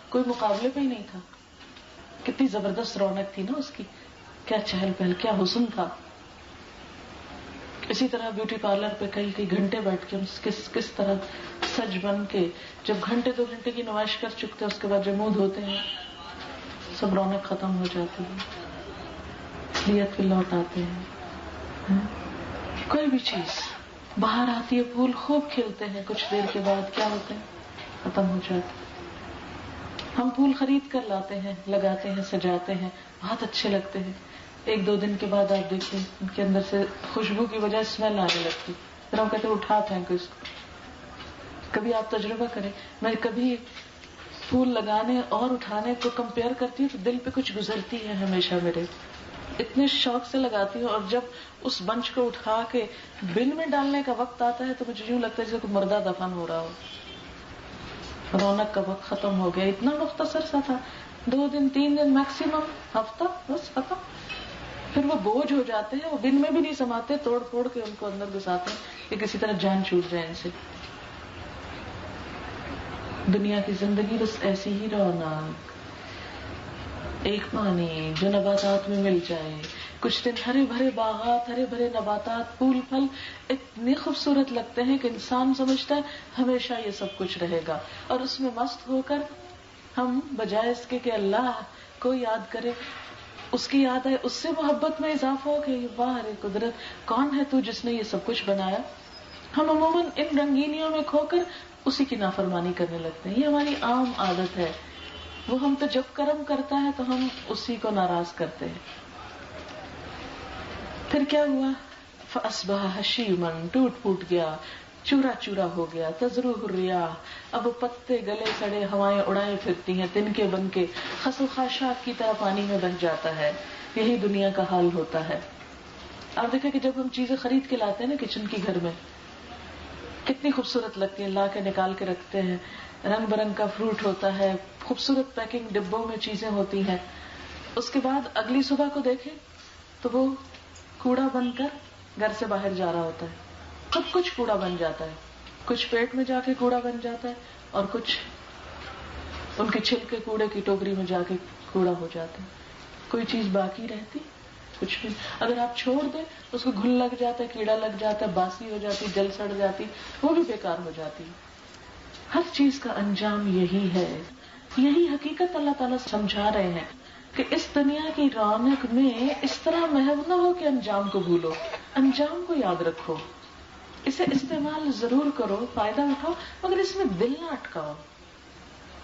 کوئی مقابلے پہ ہی نہیں تھا. کتنی زبردست رونق تھی نا اس کی، کیا چہل پہل، کیا حسن تھا. اسی طرح بیوٹی پارلر پہ کئی گھنٹے بیٹھ کے کس طرح سج بن کے جب گھنٹے دو گھنٹے کی نمائش کر چکتے ہیں اس کے بعد جب منہ دھوتے ہیں سب رونق ختم ہو جاتی ہے، اصلیت پہ لوٹ آتے ہیں. کوئی بھی چیز باہر آتی ہے، پھول خوب کھلتے ہیں، کچھ دیر کے بعد کیا ہوتے ہیں، ختم ہو جاتے ہیں. ہم پھول خرید کر لاتے ہیں، لگاتے ہیں، سجاتے ہیں، بہت اچھے لگتے ہیں. 1-2 دن کے بعد آپ دیکھیں ان کے اندر سے خوشبو کی وجہ اسمیل آنے لگتی، پھر ہم کہتے ہیں اٹھا پھینکو اس کو. کبھی آپ تجربہ کریں، میں کبھی پھول لگانے اور اٹھانے کو کمپیئر کرتی ہوں تو دل پہ کچھ گزرتی ہے ہمیشہ میرے. اتنے شوق سے لگاتی ہوں، اور جب اس بنچ کو اٹھا کے بن میں ڈالنے کا وقت آتا ہے تو مجھے یوں لگتا ہے جیسے کوئی مردہ دفن ہو رہا ہو. رونق کا وقت ختم ہو گیا. اتنا مختصر سا تھا، 2 دن 3 دن میکسیمم، ہفتہ بس ختم. پھر وہ بوجھ ہو جاتے ہیں، وہ بن میں بھی نہیں سماتے، توڑ پھوڑ کے ان کو اندر گھساتے ہیں کہ کسی طرح جان چھوٹ جائے ان سے. دنیا کی زندگی بس ایسی ہی رونق، ایک پانی جو نباتات میں مل جائے، کچھ دن ہرے بھرے باغات، ہرے بھرے نباتات، پھول پھل اتنے خوبصورت لگتے ہیں کہ انسان سمجھتا ہے ہمیشہ یہ سب کچھ رہے گا، اور اس میں مست ہو کر ہم بجائے اس کے کہ اللہ کو یاد کرے، اس کی یاد ہے، اس سے محبت میں اضافہ ہو کہ واہ رے قدرت، کون ہے تو جس نے یہ سب کچھ بنایا، ہم عموماً ان رنگینیوں میں کھو کر اسی کی نافرمانی کرنے لگتے ہیں. یہ ہماری عام عادت ہے. وہ ہم تو جب کرم کرتا ہے تو ہم اسی کو ناراض کرتے ہیں. پھر کیا ہوا؟ فَأَصْبَحَ هَشِيمًا، ٹوٹ پھوٹ گیا، چورا چورا ہو گیا. تَذْرُوهُ الرِّيَاحُ، اب پتے گلے سڑے ہوائیں اڑائے پھرتی ہیں، تنکے بن کے خس و خاشاک کی طرح پانی میں بہہ جاتا ہے. یہی دنیا کا حال ہوتا ہے. آپ دیکھیں کہ جب ہم چیزیں خرید کے لاتے ہیں نا کچن کی، گھر میں کتنی خوبصورت لگتی ہے، لا کے نکال کے رکھتے ہیں، رنگ برنگ کا فروٹ ہوتا ہے، خوبصورت پیکنگ ڈبوں میں چیزیں ہوتی ہیں. اس کے بعد اگلی صبح کو دیکھیں تو وہ کوڑا بن کر گھر سے باہر جا رہا ہوتا ہے. سب کچھ کوڑا بن جاتا ہے، کچھ پیٹ میں جا کے کوڑا بن جاتا ہے، اور کچھ ان کے چھلکے کوڑے کی ٹوکری میں جا کے کوڑا ہو جاتا ہے. کوئی چیز باقی رہتی کچھ بھی. اگر آپ چھوڑ دیں اس کو گھل لگ جاتا ہے، کیڑا لگ جاتا ہے، باسی ہو جاتی، جل سڑ جاتی، وہ بھی بیکار ہو جاتی. ہر چیز کا انجام یہی ہے. یہی حقیقت اللہ تعالیٰ سمجھا رہے ہیں کہ اس دنیا کی رونق میں اس طرح محو نہ ہو کہ انجام کو بھولو. انجام کو یاد رکھو، اسے استعمال ضرور کرو، فائدہ اٹھاؤ، مگر اس میں دل نہ اٹکاؤ.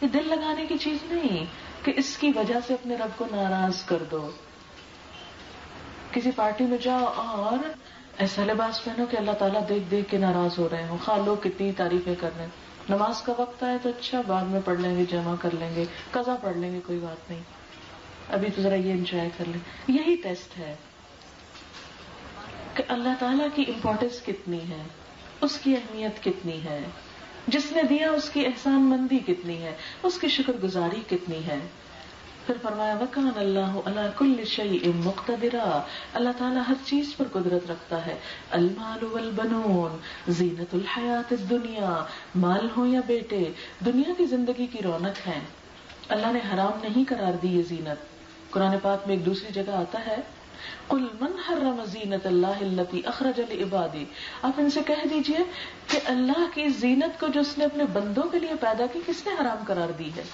یہ دل لگانے کی چیز نہیں کہ اس کی وجہ سے اپنے رب کو ناراض کر دو. کسی پارٹی میں جاؤ اور ایسا لباس پہنو کہ اللہ تعالیٰ دیکھ دیکھ کے ناراض ہو رہے ہوں، خواہ لوگ کتنی تعریفیں کر رہے ہیں. نماز کا وقت آئے تو اچھا بعد میں پڑھ لیں گے، جمع کر لیں گے، قضا پڑھ لیں گے، کوئی بات نہیں، ابھی تو ذرا یہ انجوائے کر لیں. یہی ٹیسٹ ہے کہ اللہ تعالیٰ کی امپورٹنس کتنی ہے، اس کی اہمیت کتنی ہے، جس نے دیا اس کی احسان مندی کتنی ہے، اس کی شکر گزاری کتنی ہے. پھر فرمایا وَكَانَ اللَّهُ عَلَى كُلِّ شَيْءٍ مُقْتَدِرًا، اللہ تعالیٰ ہر چیز پر قدرت رکھتا ہے. الْمَالُ وَالْبَنُونَ زِینَةُ الْحَیَاةِ الدُّنْیَا، مال ہو یا بیٹے دنیا کی زندگی کی رونق ہیں. اللہ نے حرام نہیں قرار دی یہ زینت. قرآن پاک میں ایک دوسری جگہ آتا ہے قُلْ مَنْ حَرَّمَ زِینَةَ اللَّهِ الَّتِي أَخْرَجَ لِعِبَادِهِ، آپ ان سے کہہ دیجئے کہ اللہ کی زینت کو جو اس نے اپنے بندوں کے لیے پیدا کی کس نے حرام قرار دی ہے.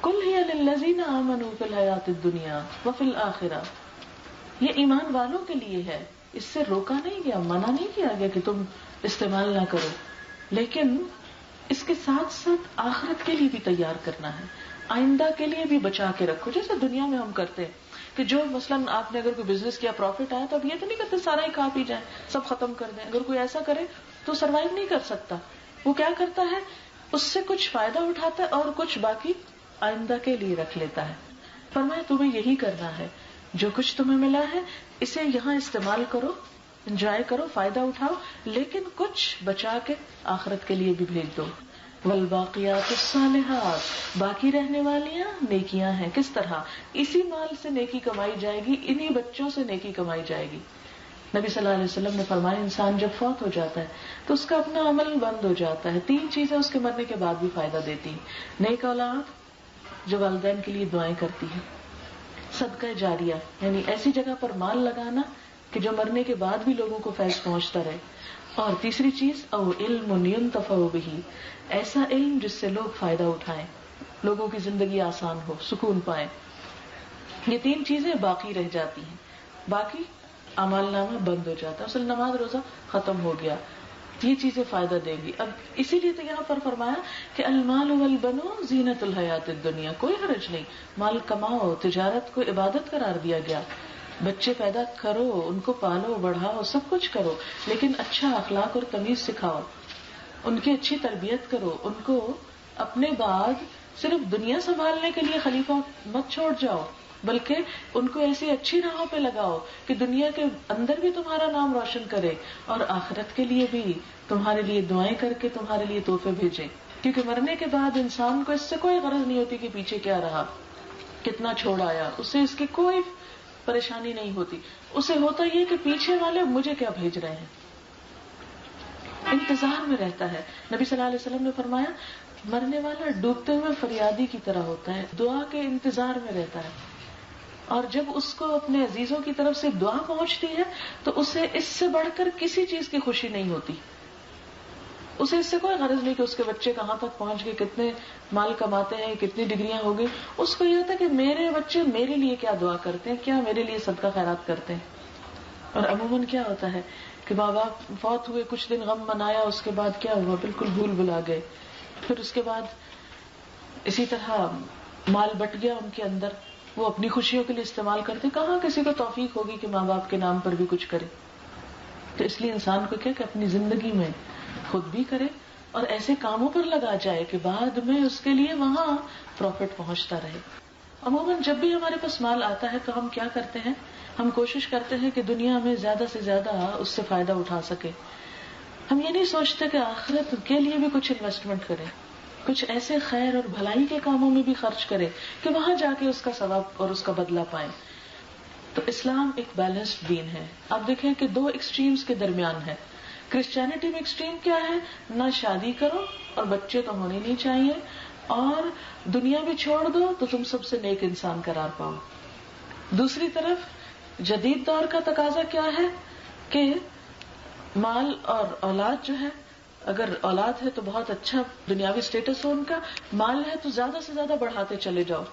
قُلْ هِيَ لِلَّذِينَ آمَنُوا فِي الْحَيَاةِ الدُّنْيَا وَفِي الْآخِرَةِ، یہ ایمان والوں کے لیے ہے. اس سے روکا نہیں گیا، منع نہیں کیا گیا کہ تم استعمال نہ کرو، لیکن اس کے ساتھ ساتھ آخرت کے لیے بھی تیار کرنا ہے، آئندہ کے لیے بھی بچا کے رکھو. جیسے دنیا میں ہم کرتے ہیں کہ جو مثلاً آپ نے اگر کوئی بزنس کیا، پروفٹ آیا تو اب یہ تو نہیں کرتے سارا ہی کھا پی جائیں، سب ختم کر دیں. اگر کوئی ایسا کرے تو سروائیو نہیں کر سکتا. وہ کیا کرتا ہے، اس سے کچھ فائدہ اٹھاتا ہے اور کچھ باقی آئندہ کے لیے رکھ لیتا ہے. فرمایا تمہیں یہی کرنا ہے، جو کچھ تمہیں ملا ہے اسے یہاں استعمال کرو، انجوائے کرو، فائدہ اٹھاؤ، لیکن کچھ بچا کے آخرت کے لیے بھی بھیج دو. والباقیات الصالحات، باقی رہنے والیاں نیکیاں ہیں. کس طرح؟ اسی مال سے نیکی کمائی جائے گی، انہی بچوں سے نیکی کمائی جائے گی. نبی صلی اللہ علیہ وسلم نے فرمایا انسان جب فوت ہو جاتا ہے تو اس کا اپنا عمل بند ہو جاتا ہے. 3 چیزیں اس کے مرنے کے بعد بھی فائدہ دیتی ہیں: نیک اولاد جو والدین کے لیے دعائیں کرتی ہے، صدقہ جاریہ یعنی ایسی جگہ پر مال لگانا کہ جو مرنے کے بعد بھی لوگوں کو فیض پہنچتا رہے، اور تیسری چیز او علم ينتفع به، ایسا علم جس سے لوگ فائدہ اٹھائیں، لوگوں کی زندگی آسان ہو، سکون پائیں. یہ 3 چیزیں باقی رہ جاتی ہیں، باقی اعمال نامہ بند ہو جاتا ہے. اصل نماز روزہ ختم ہو گیا، یہ چیزیں فائدہ دیں گی. اب اسی لیے تو یہاں پر فرمایا کہ المال والبنون زینت الحیات الدنیا. کوئی حرج نہیں، مال کماؤ، تجارت کو عبادت قرار دیا گیا. بچے پیدا کرو، ان کو پالو بڑھاؤ، سب کچھ کرو، لیکن اچھا اخلاق اور تمیز سکھاؤ، ان کی اچھی تربیت کرو. ان کو اپنے بعد صرف دنیا سنبھالنے کے لیے خلیفہ مت چھوڑ جاؤ، بلکہ ان کو ایسی اچھی راہوں پہ لگاؤ کہ دنیا کے اندر بھی تمہارا نام روشن کرے اور آخرت کے لیے بھی تمہارے لیے دعائیں کر کے تمہارے لیے تحفے بھیجیں. کیونکہ مرنے کے بعد انسان کو اس سے کوئی غرض نہیں ہوتی کہ پیچھے کیا رہا، کتنا چھوڑ آیا، اس سے اس کی کوئی پریشانی نہیں ہوتی. اسے ہوتا یہ کہ پیچھے والے مجھے کیا بھیج رہے ہیں، انتظار میں رہتا ہے. نبی صلی اللہ علیہ وسلم نے فرمایا مرنے والا ڈوبتے ہوئے فریادی کی طرح ہوتا ہے، دعا کے انتظار میں رہتا ہے. اور جب اس کو اپنے عزیزوں کی طرف سے دعا پہنچتی ہے تو اسے اس سے بڑھ کر کسی چیز کی خوشی نہیں ہوتی. اسے اس سے کوئی غرض نہیں کہ اس کے بچے کہاں تک پہنچ گئے، کتنے مال کماتے ہیں، کتنی ڈگریاں ہو گئی. اس کو یہ ہوتا ہے کہ میرے بچے میرے لیے کیا دعا کرتے ہیں، کیا میرے لیے صدقہ خیرات کرتے ہیں. اور عموماً کیا ہوتا ہے کہ ماں باپ فوت ہوئے، کچھ دن غم منایا، اس کے بعد کیا ہوا، بالکل بھول بھلا گئے. پھر اس کے بعد اسی طرح مال بٹ گیا ان کے اندر، وہ اپنی خوشیوں کے لیے استعمال کرتے. کہاں کسی کو توفیق ہوگی کہ ماں باپ کے نام پر بھی کچھ کرے. تو اس لیے انسان کو کیا کہ اپنی زندگی میں خود بھی کرے اور ایسے کاموں پر لگا جائے کہ بعد میں اس کے لیے وہاں پروفٹ پہنچتا رہے. عموماً جب بھی ہمارے پاس مال آتا ہے تو ہم کیا کرتے ہیں، ہم کوشش کرتے ہیں کہ دنیا میں زیادہ سے زیادہ اس سے فائدہ اٹھا سکے. ہم یہ نہیں سوچتے کہ آخرت کے لیے بھی کچھ انویسٹمنٹ کریں، کچھ ایسے خیر اور بھلائی کے کاموں میں بھی خرچ کرے کہ وہاں جا کے اس کا ثواب اور اس کا بدلہ پائیں. تو اسلام ایک بیلنسڈ دین ہے. آپ دیکھیں کہ دو ایکسٹریمز کے درمیان ہے. کرسچینٹی میں ایکسٹریم کیا ہے، نہ شادی کرو اور بچے تو ہونے نہیں چاہیے، اور دنیا بھی چھوڑ دو تو تم سب سے نیک انسان قرار پاؤ. دوسری طرف جدید دور کا تقاضا کیا ہے کہ مال اور اولاد جو ہے، اگر اولاد ہے تو بہت اچھا دنیاوی سٹیٹس ہو ان کا، مال ہے تو زیادہ سے زیادہ بڑھاتے چلے جاؤ.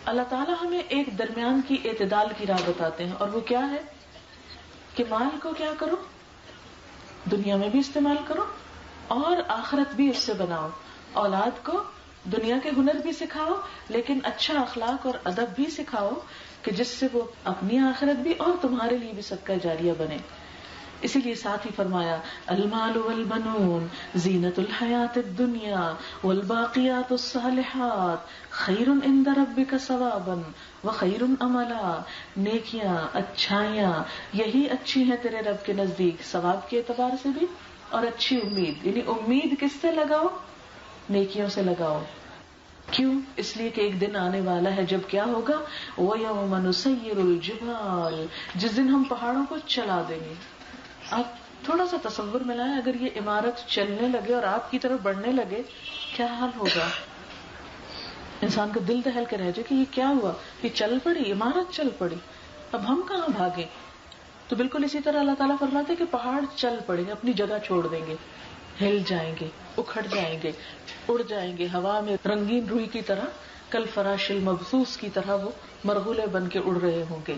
اللہ تعالیٰ ہمیں ایک درمیان کی اعتدال کی راہ بتاتے ہیں، اور وہ کیا ہے کہ مال کو کیا کرو، دنیا میں بھی استعمال کرو اور آخرت بھی اس سے بناؤ. اولاد کو دنیا کے ہنر بھی سکھاؤ لیکن اچھا اخلاق اور ادب بھی سکھاؤ کہ جس سے وہ اپنی آخرت بھی اور تمہارے لیے بھی صدقہ جاریہ بنے. اسی لیے ساتھ ہی فرمایا المال والبنون زینت الحیات الدنیا والباقیات الصالحات خیر عند ربک ثوابا وخیر املا. نیکیاں، اچھائیاں یہی اچھی ہیں تیرے رب کے نزدیک، ثواب کے اعتبار سے بھی اور اچھی امید. یعنی امید کس سے لگاؤ، نیکیوں سے لگاؤ. کیوں؟ اس لیے کہ ایک دن آنے والا ہے جب کیا ہوگا، وَيَوْمَ نُسَيِّرُ الْجِبَالَ، جس دن ہم پہاڑوں کو چلا دیں گے. آپ تھوڑا سا تصور میں لائیں، اگر یہ عمارت چلنے لگے اور آپ کی طرف بڑھنے لگے کیا حال ہوگا. انسان کا دل دہل کے رہ جائے کہ یہ کیا ہوا، یہ چل پڑی، عمارت چل پڑی، اب ہم کہاں بھاگیں. تو بالکل اسی طرح اللہ تعالیٰ فرماتے کہ پہاڑ چل پڑیں گے، اپنی جگہ چھوڑ دیں گے، ہل جائیں گے، اکھڑ جائیں گے، اڑ جائیں گے ہوا میں رنگین روئی کی طرح، کل فراش المبثوث کی طرح وہ مرغولے بن کے اڑ رہے ہوں گے.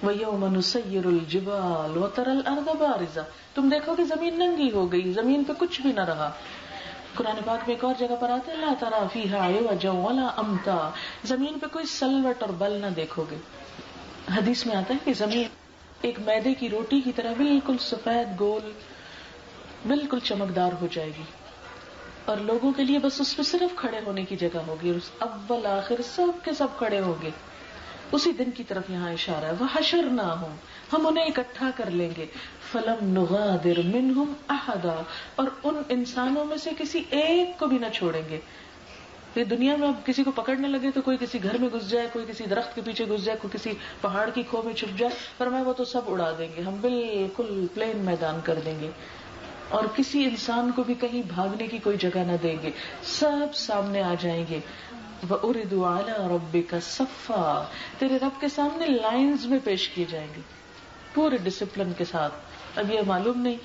وَيَوْمَ نُسَيِّرُ الْجِبَالَ وَتَرَى الْأَرْضَ بَارِزَةً، تم دیکھو کہ زمین ننگی ہو گئی، زمین پہ کچھ بھی نہ رہا. قرآن پاک میں ایک اور جگہ پر آتا ہے لَا تَرَى فِيهَا عِوَجًا وَلَا أَمْتًا، زمین پہ کوئی سلوٹ اور بل نہ دیکھو گے. حدیث میں آتا ہے کہ زمین ایک میدے کی روٹی کی طرح بالکل سفید گول، بالکل چمکدار ہو جائے گی، اور لوگوں کے لیے بس اس پہ صرف کھڑے ہونے کی جگہ ہوگی، اور اول آخر سب کے سب کھڑے ہوں گے. اسی دن کی طرف یہاں اشارہ ہے. وَحَشَرْنَاهُمْ، ہم انہیں اکٹھا کر لیں گے. فَلَمْ نُغَادِرْ مِنْهُمْ أَحَدًا، اور ان انسانوں میں سے کسی ایک کو بھی نہ چھوڑیں گے. یہ دنیا میں اب کسی کو پکڑنے لگے تو کوئی کسی گھر میں گھس جائے، کوئی کسی درخت کے پیچھے گھس جائے، کوئی کسی پہاڑ کی کھو میں چھپ جائے، فرمایا وہ تو سب اڑا دیں گے، ہم بالکل پلین میدان کر دیں گے، اور کسی انسان کو بھی کہیں بھاگنے کی کوئی جگہ نہ دیں گے، سب سامنے آ جائیں گے. وَأُرِدُوا عَلَىٰ رَبِّكَ صَفًّا، تیرے رب کے سامنے لائنز میں پیش کیے جائیں گے پورے ڈسپلن کے ساتھ. اب یہ معلوم نہیں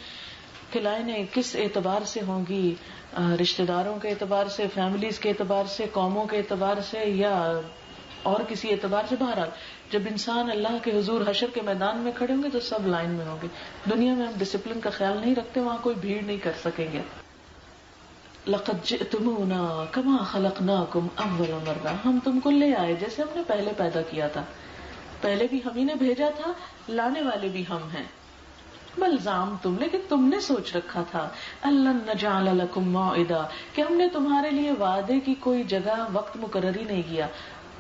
کہ لائنیں کس اعتبار سے ہوں گی، رشتہ داروں کے اعتبار سے، فیملیز کے اعتبار سے، قوموں کے اعتبار سے، یا اور کسی اعتبار سے بہرحال جب انسان اللہ کے حضور حشر کے میدان میں کھڑے ہوں گے تو سب لائن میں ہوں گے. دنیا میں ہم ڈسپلن کا خیال نہیں رکھتے, وہاں کوئی بھیڑ نہیں کر سکیں گے. لقد جئتمونا کما خلقناکم اول مرہ, ہم تم کو لے آئے جیسے ہم نے پہلے پیدا کیا تھا. پہلے بھی ہم ہی نے بھیجا تھا, لانے والے بھی ہم ہیں. بل زعمتم, لیکن تم نے سوچ رکھا تھا, الن نجعل لکم موعدا, کہ ہم نے تمہارے لیے وعدے کی کوئی جگہ وقت مقرر ہی نہیں کیا.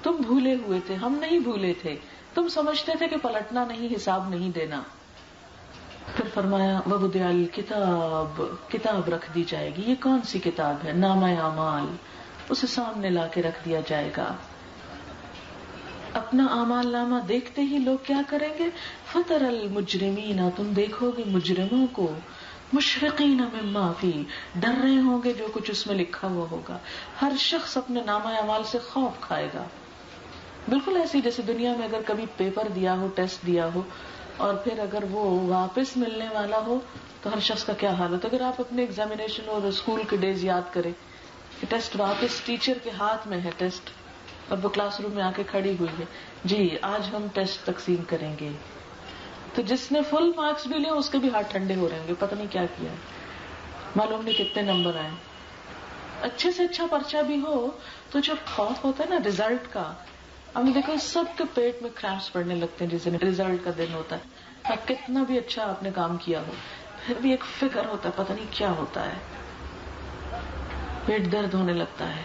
تم بھولے ہوئے تھے, ہم نہیں بھولے تھے. تم سمجھتے تھے کہ پلٹنا نہیں, حساب نہیں دینا. پھر فرمایا ووضع الکتاب, کتاب رکھ دی جائے گی. یہ کون سی کتاب ہے؟ نامہ اعمال. اسے سامنے لا کے رکھ دیا جائے گا. اپنا اعمال نامہ دیکھتے ہی لوگ کیا کریں گے؟ فتر المجرمین, تم دیکھو گے مجرموں کو, مشفقین مما فی, ڈر رہے ہوں گے جو کچھ اس میں لکھا ہوا ہوگا. ہر شخص اپنے نامہ اعمال سے خوف کھائے گا. بالکل ایسی جیسے دنیا میں اگر کبھی پیپر دیا ہو, ٹیسٹ دیا ہو, اور پھر اگر وہ واپس ملنے والا ہو تو ہر شخص کا کیا حال ہوتا ہے. اگر آپ اپنے ایگزامینیشن اور اسکول کے ڈیز یاد کریں کہ ٹیسٹ واپس ٹیچر کے ہاتھ میں ہے ٹیسٹ, اور وہ کلاس روم میں آ کے کھڑی ہوئی ہے, جی آج ہم ٹیسٹ تقسیم کریں گے, تو جس نے فل مارکس بھی لیا اس کے بھی ہاتھ ٹھنڈے ہو رہے ہوں گے, پتہ نہیں کیا کیا ہے, معلوم نہیں کتنے نمبر آئے. اچھے سے اچھا پرچہ بھی ہو تو جب خوف ہوتا ہے نا رزلٹ کا, ہم نے دیکھا سب کے پیٹ میں کریمپس پڑنے لگتے ہیں جس دن رزلٹ کا دن ہوتا ہے. اب کتنا بھی اچھا آپ نے کام کیا ہو پھر بھی ایک فکر ہوتا ہے, پتہ نہیں کیا ہوتا ہے, پیٹ درد ہونے لگتا ہے,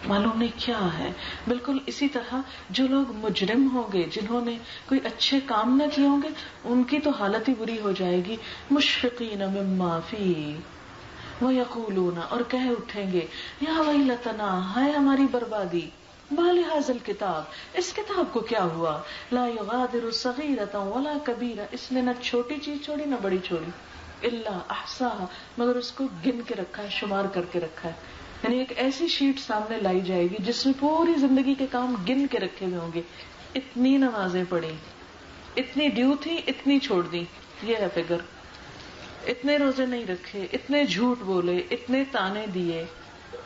معلوم نہیں کیا ہے. بالکل اسی طرح جو لوگ مجرم ہوں گے, جنہوں نے کوئی اچھے کام نہ کیے ہوں گے, ان کی تو حالت ہی بری ہو جائے گی. مشفقین مما فی ویقولون, اور کہہ اٹھیں گے یا ویلتنا, ہائے ہماری بربادی, مال ھذا الکتاب, اس کتاب کو کیا ہوا, لا یغادر صغیرۃ ولا کبیرہ, اس نے نہ چھوٹی چیز چھوڑی نہ بڑی چھوڑی, الا احصاها, مگر اس کو گن کے رکھا ہے, شمار کر کے رکھا ہے. یعنی ایک ایسی شیٹ سامنے لائی جائے گی جس میں پوری زندگی کے کام گن کے رکھے ہوئے ہوں گے. اتنی نمازیں پڑھی, اتنی ڈیو تھی, اتنی چھوڑ دی, یہ ہے فگر. اتنے روزے نہیں رکھے, اتنے جھوٹ بولے, اتنے تانے دیے,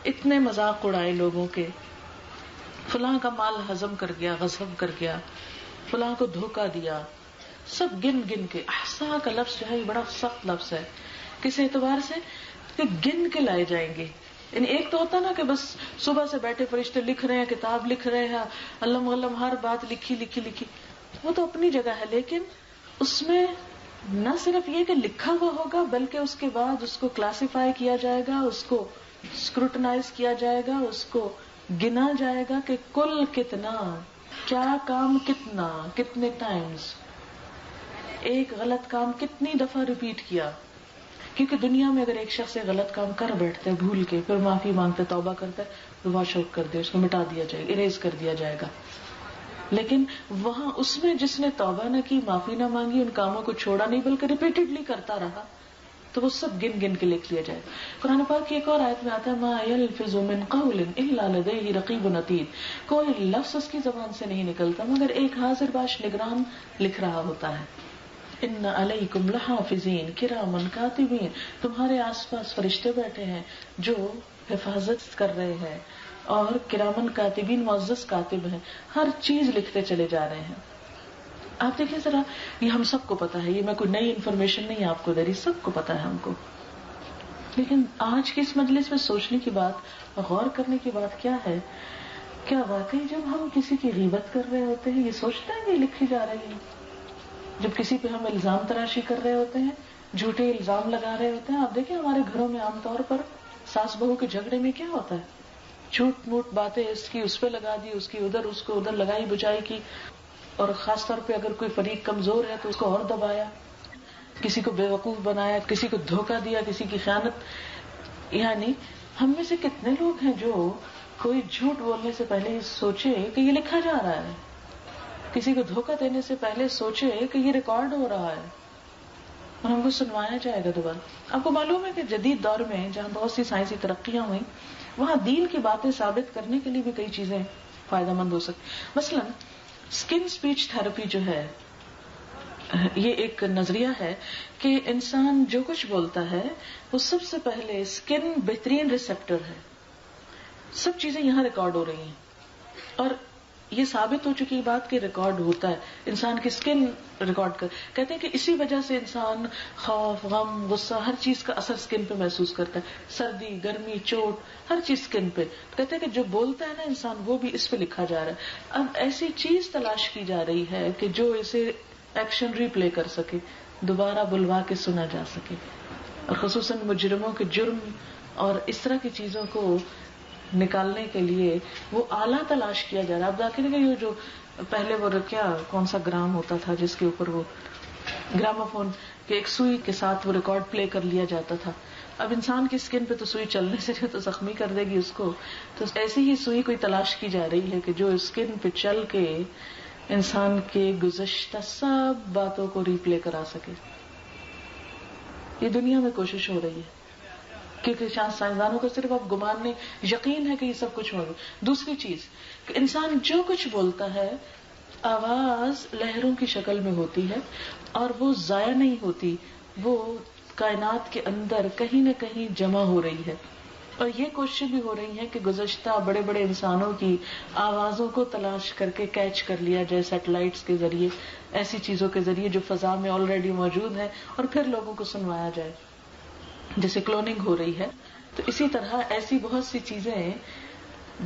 اتنے مذاق اڑائے لوگوں کے, فلاں کا مال ہضم کر گیا, غصب کر گیا, فلاں کو دھوکہ دیا, سب گن گن کے. احصا کا لفظ جو ہے یہ بڑا سخت لفظ ہے کس اعتبار سے کہ گن کے لائے جائیں گے. یعنی ایک تو ہوتا نا کہ بس صبح سے بیٹھے فرشتے لکھ رہے ہیں, کتاب لکھ رہے ہیں, علم علم ہر بات لکھی لکھی لکھی, وہ تو اپنی جگہ ہے, لیکن اس میں نہ صرف یہ کہ لکھا ہوا ہوگا بلکہ اس کے بعد اس کو کلاسیفائی کیا جائے گا, اس کو اسکروٹنائز کیا جائے گا, اس کو گنا جائے گا کہ کل کتنا, کیا کام کتنا, کتنے ٹائمز, ایک غلط کام کتنی دفعہ ریپیٹ کیا. کیونکہ دنیا میں اگر ایک شخص ایک غلط کام کر بیٹھتا ہے بھول کے, پھر معافی مانگتا ہے, توبہ کرتا ہے, تو واش آؤٹ کر دے, اس کو مٹا دیا جائے گا, اریز کر دیا جائے گا. لیکن وہاں اس میں جس نے توبہ نہ کی, معافی نہ مانگی, ان کاموں کو چھوڑا نہیں بلکہ ریپیٹڈلی کرتا رہا, تو وہ سب گن گن کے لکھ لیا جائے. قرآن پاک کی ایک اور آیت میں آتا ہے ما یلفظ من قول الا لدیہ رقیب عتید, کوئی لفظ اس کی زبان سے نہیں نکلتا مگر ایک حاضر باش نگران لکھ رہا ہوتا ہے. ان علیکم لحافظین کراما کاتبین, تمہارے آس پاس فرشتے بیٹھے ہیں جو حفاظت کر رہے ہیں, اور کرامن کاتبین معزز کاتب ہیں, ہر چیز لکھتے چلے جا رہے ہیں. آپ دیکھیں ذرا, یہ ہم سب کو پتا ہے, یہ میں کوئی نئی انفارمیشن نہیں آپ کو دے رہی, سب کو پتا ہے ہم کو. لیکن آج کی اس مجلس میں سوچنے کی بات, غور کرنے کی بات کیا ہے, کیا واقعی جب ہم کسی کی غیبت کر رہے ہوتے ہیں یہ سوچتے ہیں کہ یہ لکھی جا رہی ہے؟ جب کسی پہ ہم الزام تراشی کر رہے ہوتے ہیں, جھوٹے الزام لگا رہے ہوتے ہیں, آپ دیکھیں ہمارے گھروں میں عام طور پر ساس بہو کے جھگڑے میں کیا ہوتا ہے, جھوٹ موٹ باتیں, اس کی اس پہ لگا دی, اس کی ادھر, اس کو ادھر لگائی بجائی کی, اور خاص طور پہ اگر کوئی فریق کمزور ہے تو اس کو اور دبایا, کسی کو بیوقوف بنایا, کسی کو دھوکہ دیا, کسی کی خیانت. یعنی ہم میں سے کتنے لوگ ہیں جو کوئی جھوٹ بولنے سے پہلے سوچے کہ یہ لکھا جا رہا ہے, کسی کو دھوکہ دینے سے پہلے سوچے کہ یہ ریکارڈ ہو رہا ہے اور ہم کو سنوایا جائے گا دوبارہ. آپ کو معلوم ہے کہ جدید دور میں جہاں بہت سی سائنسی ترقیاں ہوئیں, وہاں دین کی باتیں ثابت کرنے کے لیے بھی کئی چیزیں فائدہ مند ہو سکتی. مثلا اسکن اسپیچ تھراپی جو ہے, یہ ایک نظریہ ہے کہ انسان جو کچھ بولتا ہے وہ سب سے پہلے اسکن بہترین ریسپٹر ہے, سب چیزیں یہاں ریکارڈ ہو رہی ہیں, اور یہ ثابت ہو چکی بات کہ ریکارڈ ہوتا ہے، انسان کی اسکن ریکارڈ کہتے ہیں کہ اسی وجہ سے انسان خوف، غم، غصہ ہر چیز کا اثر اسکن پہ محسوس کرتا ہے، سردی، گرمی، چوٹ، ہر چیز اسکن پہ. کہتے ہیں کہ جو بولتا ہے نا انسان وہ بھی اس پہ لکھا جا رہا ہے. اب ایسی چیز تلاش کی جا رہی ہے کہ جو اسے ایکشن ریپلے کر سکے، دوبارہ بلوا کے سنا جا سکے، اور خصوصاً مجرموں کے جرم اور اس طرح کی چیزوں کو نکالنے کے لیے وہ آلہ تلاش کیا جا رہا ہے. اب دیکھیں گے یہ جو پہلے وہ کیا کون سا گرام ہوتا تھا جس کے اوپر وہ گراموفون کے ایک سوئی کے ساتھ وہ ریکارڈ پلے کر لیا جاتا تھا. اب انسان کی اسکن پہ تو سوئی چلنے سے تو زخمی کر دے گی اس کو، تو ایسی ہی سوئی کوئی تلاش کی جا رہی ہے کہ جو اسکن پہ چل کے انسان کے گزشتہ سب باتوں کو ریپلے کرا سکے. یہ دنیا میں کوشش ہو رہی ہے کیونکہ سائنسدانوں کو صرف اب گمان نہیں، یقین ہے کہ یہ سب کچھ ہوگا. دوسری چیز کہ انسان جو کچھ بولتا ہے آواز لہروں کی شکل میں ہوتی ہے اور وہ ضائع نہیں ہوتی، وہ کائنات کے اندر کہیں نہ کہیں جمع ہو رہی ہے. اور یہ کوششیں بھی ہو رہی ہیں کہ گزشتہ بڑے بڑے انسانوں کی آوازوں کو تلاش کر کے کیچ کر لیا جائے سیٹلائٹس کے ذریعے، ایسی چیزوں کے ذریعے جو فضا میں آلریڈی موجود ہے، اور پھر لوگوں کو سنوایا جائے، جیسے کلوننگ ہو رہی ہے. تو اسی طرح ایسی بہت سی چیزیں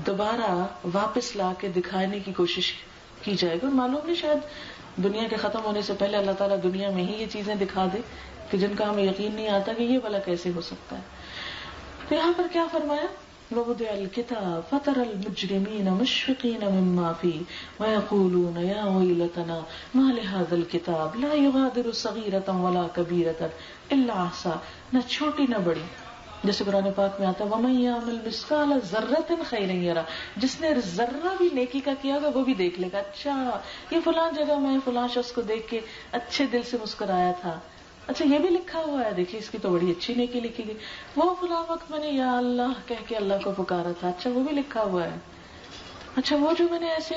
دوبارہ واپس لا کے دکھانے کی کوشش کی جائے گی. اور معلوم نہیں شاید دنیا کے ختم ہونے سے پہلے اللہ تعالیٰ دنیا میں ہی یہ چیزیں دکھا دے کہ جن کا ہمیں یقین نہیں آتا کہ یہ بھلا کیسے ہو سکتا ہے. تو یہاں پر کیا فرمایا؟ وَوُضِعَ الْكِتَابُ فَتَرَى الْمُجْرِمِينَ مُشْفِقِينَ مِمَّا فِيهِ وَيَقُولُونَ يَا وَيْلَتَنَا مَا لِهَذَا الْكِتَابِ لَا يُغَادِرُ صَغِيرَةً وَلَا كَبِيرَةً إِلَّا أَحْصَاهَا، نہ چھوٹی نہ بڑی. جیسے قرآن پاک میں آتا ہے وَمَن يَعْمَلْ مِثْقَالَ ذَرَّةٍ خَيْرًا يَرَهُ، جس نے ذرہ بھی نیکی کا کیا ہوگا وہ بھی دیکھ لے گا. اچھا یہ فلاں جگہ میں فلاں شخص کو دیکھ کے اچھے دل سے مسکرایا تھا، اچھا یہ بھی لکھا ہوا ہے، دیکھیے اس کی تو بڑی اچھی نیکی لکھی گئی. وہ فلاں وقت میں نے یا اللہ کہہ کے اللہ کو پکارا تھا، اچھا وہ بھی لکھا ہوا ہے. اچھا وہ جو میں نے ایسے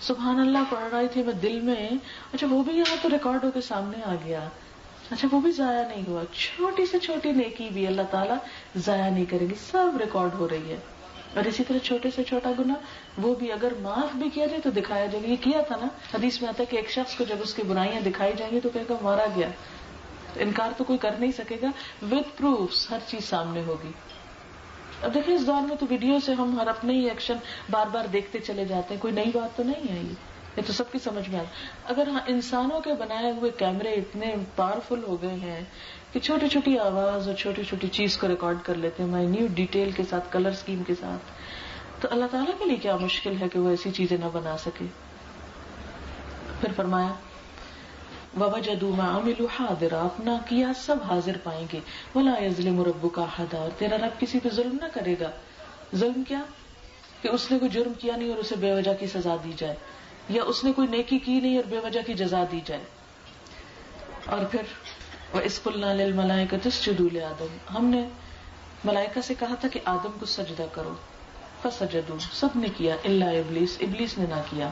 سبحان اللہ پڑھ رہی تھی میں دل میں، اچھا وہ بھی یہاں تو ریکارڈ ہو کے سامنے آ گیا، اچھا وہ بھی ضائع نہیں ہوا. چھوٹی سے چھوٹی نیکی بھی اللہ تعالیٰ ضائع نہیں کرے گی، سب ریکارڈ ہو رہی ہے. اور اسی طرح چھوٹے سے چھوٹا گناہ وہ بھی اگر معاف بھی کیا جائے تو دکھایا جائے. یہ کیا تھا نا حدیث میں آتا ہے کہ ایک شخص کو جب اس کی برائیاں دکھائی جائیں گی تو کہے گا مارا گیا. انکار تو کوئی کر نہیں سکے گا، ود پروفس ہر چیز سامنے ہوگی. اب دیکھیں اس دور میں تو ویڈیو سے ہم ہر اپنے ہی ایکشن بار بار دیکھتے چلے جاتے ہیں، کوئی نئی بات تو نہیں ہے، یہ تو سب کی سمجھ میں آتا. اگر انسانوں کے بنائے ہوئے کیمرے اتنے پاورفل ہو گئے ہیں کہ چھوٹی چھوٹی آواز اور چھوٹی چھوٹی چیز کو ریکارڈ کر لیتے ہیں مائنیوٹ ڈیٹیل کے ساتھ، کلر اسکیم کے ساتھ، تو اللہ تعالیٰ کے لیے کیا مشکل ہے کہ وہ ایسی چیزیں نہ بنا سکے. پھر فرمایا وَوَجَدُوا مَا عَمِلُوا حَاضِرًا، اپنا کیا سب حاضر پائیں گے. وَلَا يَظْلِمُ رَبُّكَ أَحَدًا، اور تیرا رب کسی پہ ظلم نہ کرے گا. ظلم کیا؟ کہ اس نے کوئی جرم کیا نہیں اور اسے بے وجہ کی سزا دی جائے، یا اس نے کوئی نیکی کی نہیں اور بے وجہ کی جزا دی جائے. اور پھر وَإِذْ قُلْنَا لِلْمَلَائِكَةِ اسْجُدُوا لِآدَمَ، ہم نے ملائکہ سے کہا تھا کہ آدم کو سجدہ کرو. فَسَجَدُوا، سب نے کیا الا ابلیس، ابلیس نے نہ کیا.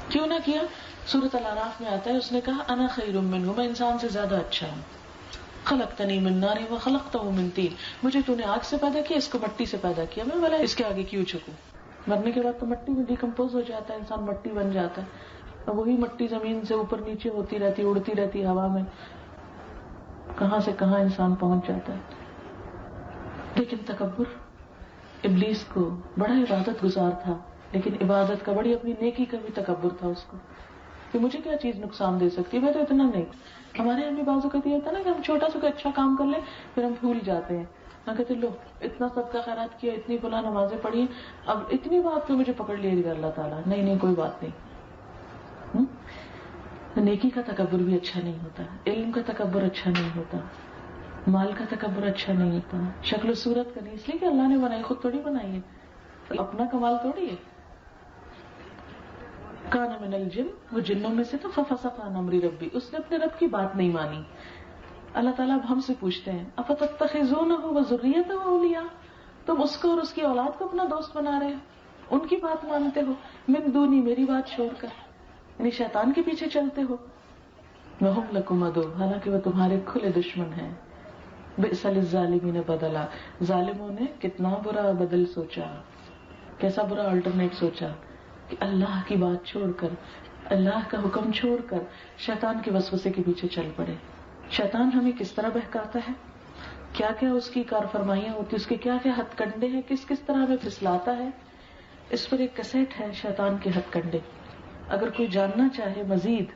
کیوں نہ کیا؟ سورۃ الاعراف میں آتا ہے اس نے کہا انا خیر منہ، میں انسان سے زیادہ اچھا ہوں. خلقتنی من نار وخلقتہ من طین، مجھے تو نے آگ سے پیدا کیا، اس کو مٹی سے پیدا کیا، میں بھلا اس کے آگے کیوں جھکوں. مرنے کے بعد تو مٹی میں ڈیکمپوز ہو جاتا ہے انسان، مٹی بن جاتا ہے، اور وہی مٹی زمین سے اوپر نیچے ہوتی رہتی، اڑتی رہتی ہوا میں، کہاں سے کہاں انسان پہنچ جاتا ہے. لیکن تکبر ابلیس کو بڑا عبادت گزار تھا، لیکن عبادت کا بڑی اپنی نیکی کا بھی تکبر تھا اس کو کہ مجھے کیا چیز نقصان دے سکتی ہے، میں تو اتنا نہیں. ہمارے یہاں بھی بازو کہتی ہوتا ہے نا کہ ہم چھوٹا سا کوئی اچھا کام کر لیں پھر ہم بھول جاتے ہیں. ہم کہتے لو اتنا صدقہ خیرات کیا، اتنی فلاں نمازیں پڑھی، اب اتنی بات پہ مجھے پکڑ لیا گا اللہ تعالیٰ. نہیں نہیں کوئی بات نہیں. نیکی کا تکبر بھی اچھا نہیں ہوتا، علم کا تکبر اچھا نہیں ہوتا، مال کا تکبر اچھا نہیں ہوتا، شکل و صورت کا نہیں، اس لیے کہ اللہ نے بنائی، خود تھوڑی بنائی ہے، اپنا کمال تھوڑی ہے. کان من الجن، وہ جنوں میں سے تھا. ففسق عن امر ربی، اس نے اپنے رب کی بات نہیں مانی. اللہ تعالیٰ اب ہم سے پوچھتے ہیں افتتخذونہ وذریتہ اولیاء، تم اس کو اور اس کی اولاد کو اپنا دوست بنا رہے ہو، ان کی بات مانتے ہو، من دونی، میری بات چھوڑ کر، یعنی شیطان کے پیچھے چلتے ہو. وہم لکم عدو، حالانکہ وہ تمہارے کھلے دشمن ہیں. بئس للظالمین بدلا، ظالموں نے کتنا برا بدل سوچا، کیسا برا الٹرنیٹ سوچا. کہ اللہ کی بات چھوڑ کر، اللہ کا حکم چھوڑ کر شیطان کے وسوسے کے پیچھے چل پڑے. شیطان ہمیں کس طرح بہکاتا ہے، کیا کیا اس کی کار فرمائیاں ہوتی، اس کے کیا کیا ہتھ کنڈے ہیں، کس کس طرح ہمیں پھسلاتا ہے. اس پر ایک کیسٹ ہے شیطان کے ہتھ کنڈے. اگر کوئی جاننا چاہے مزید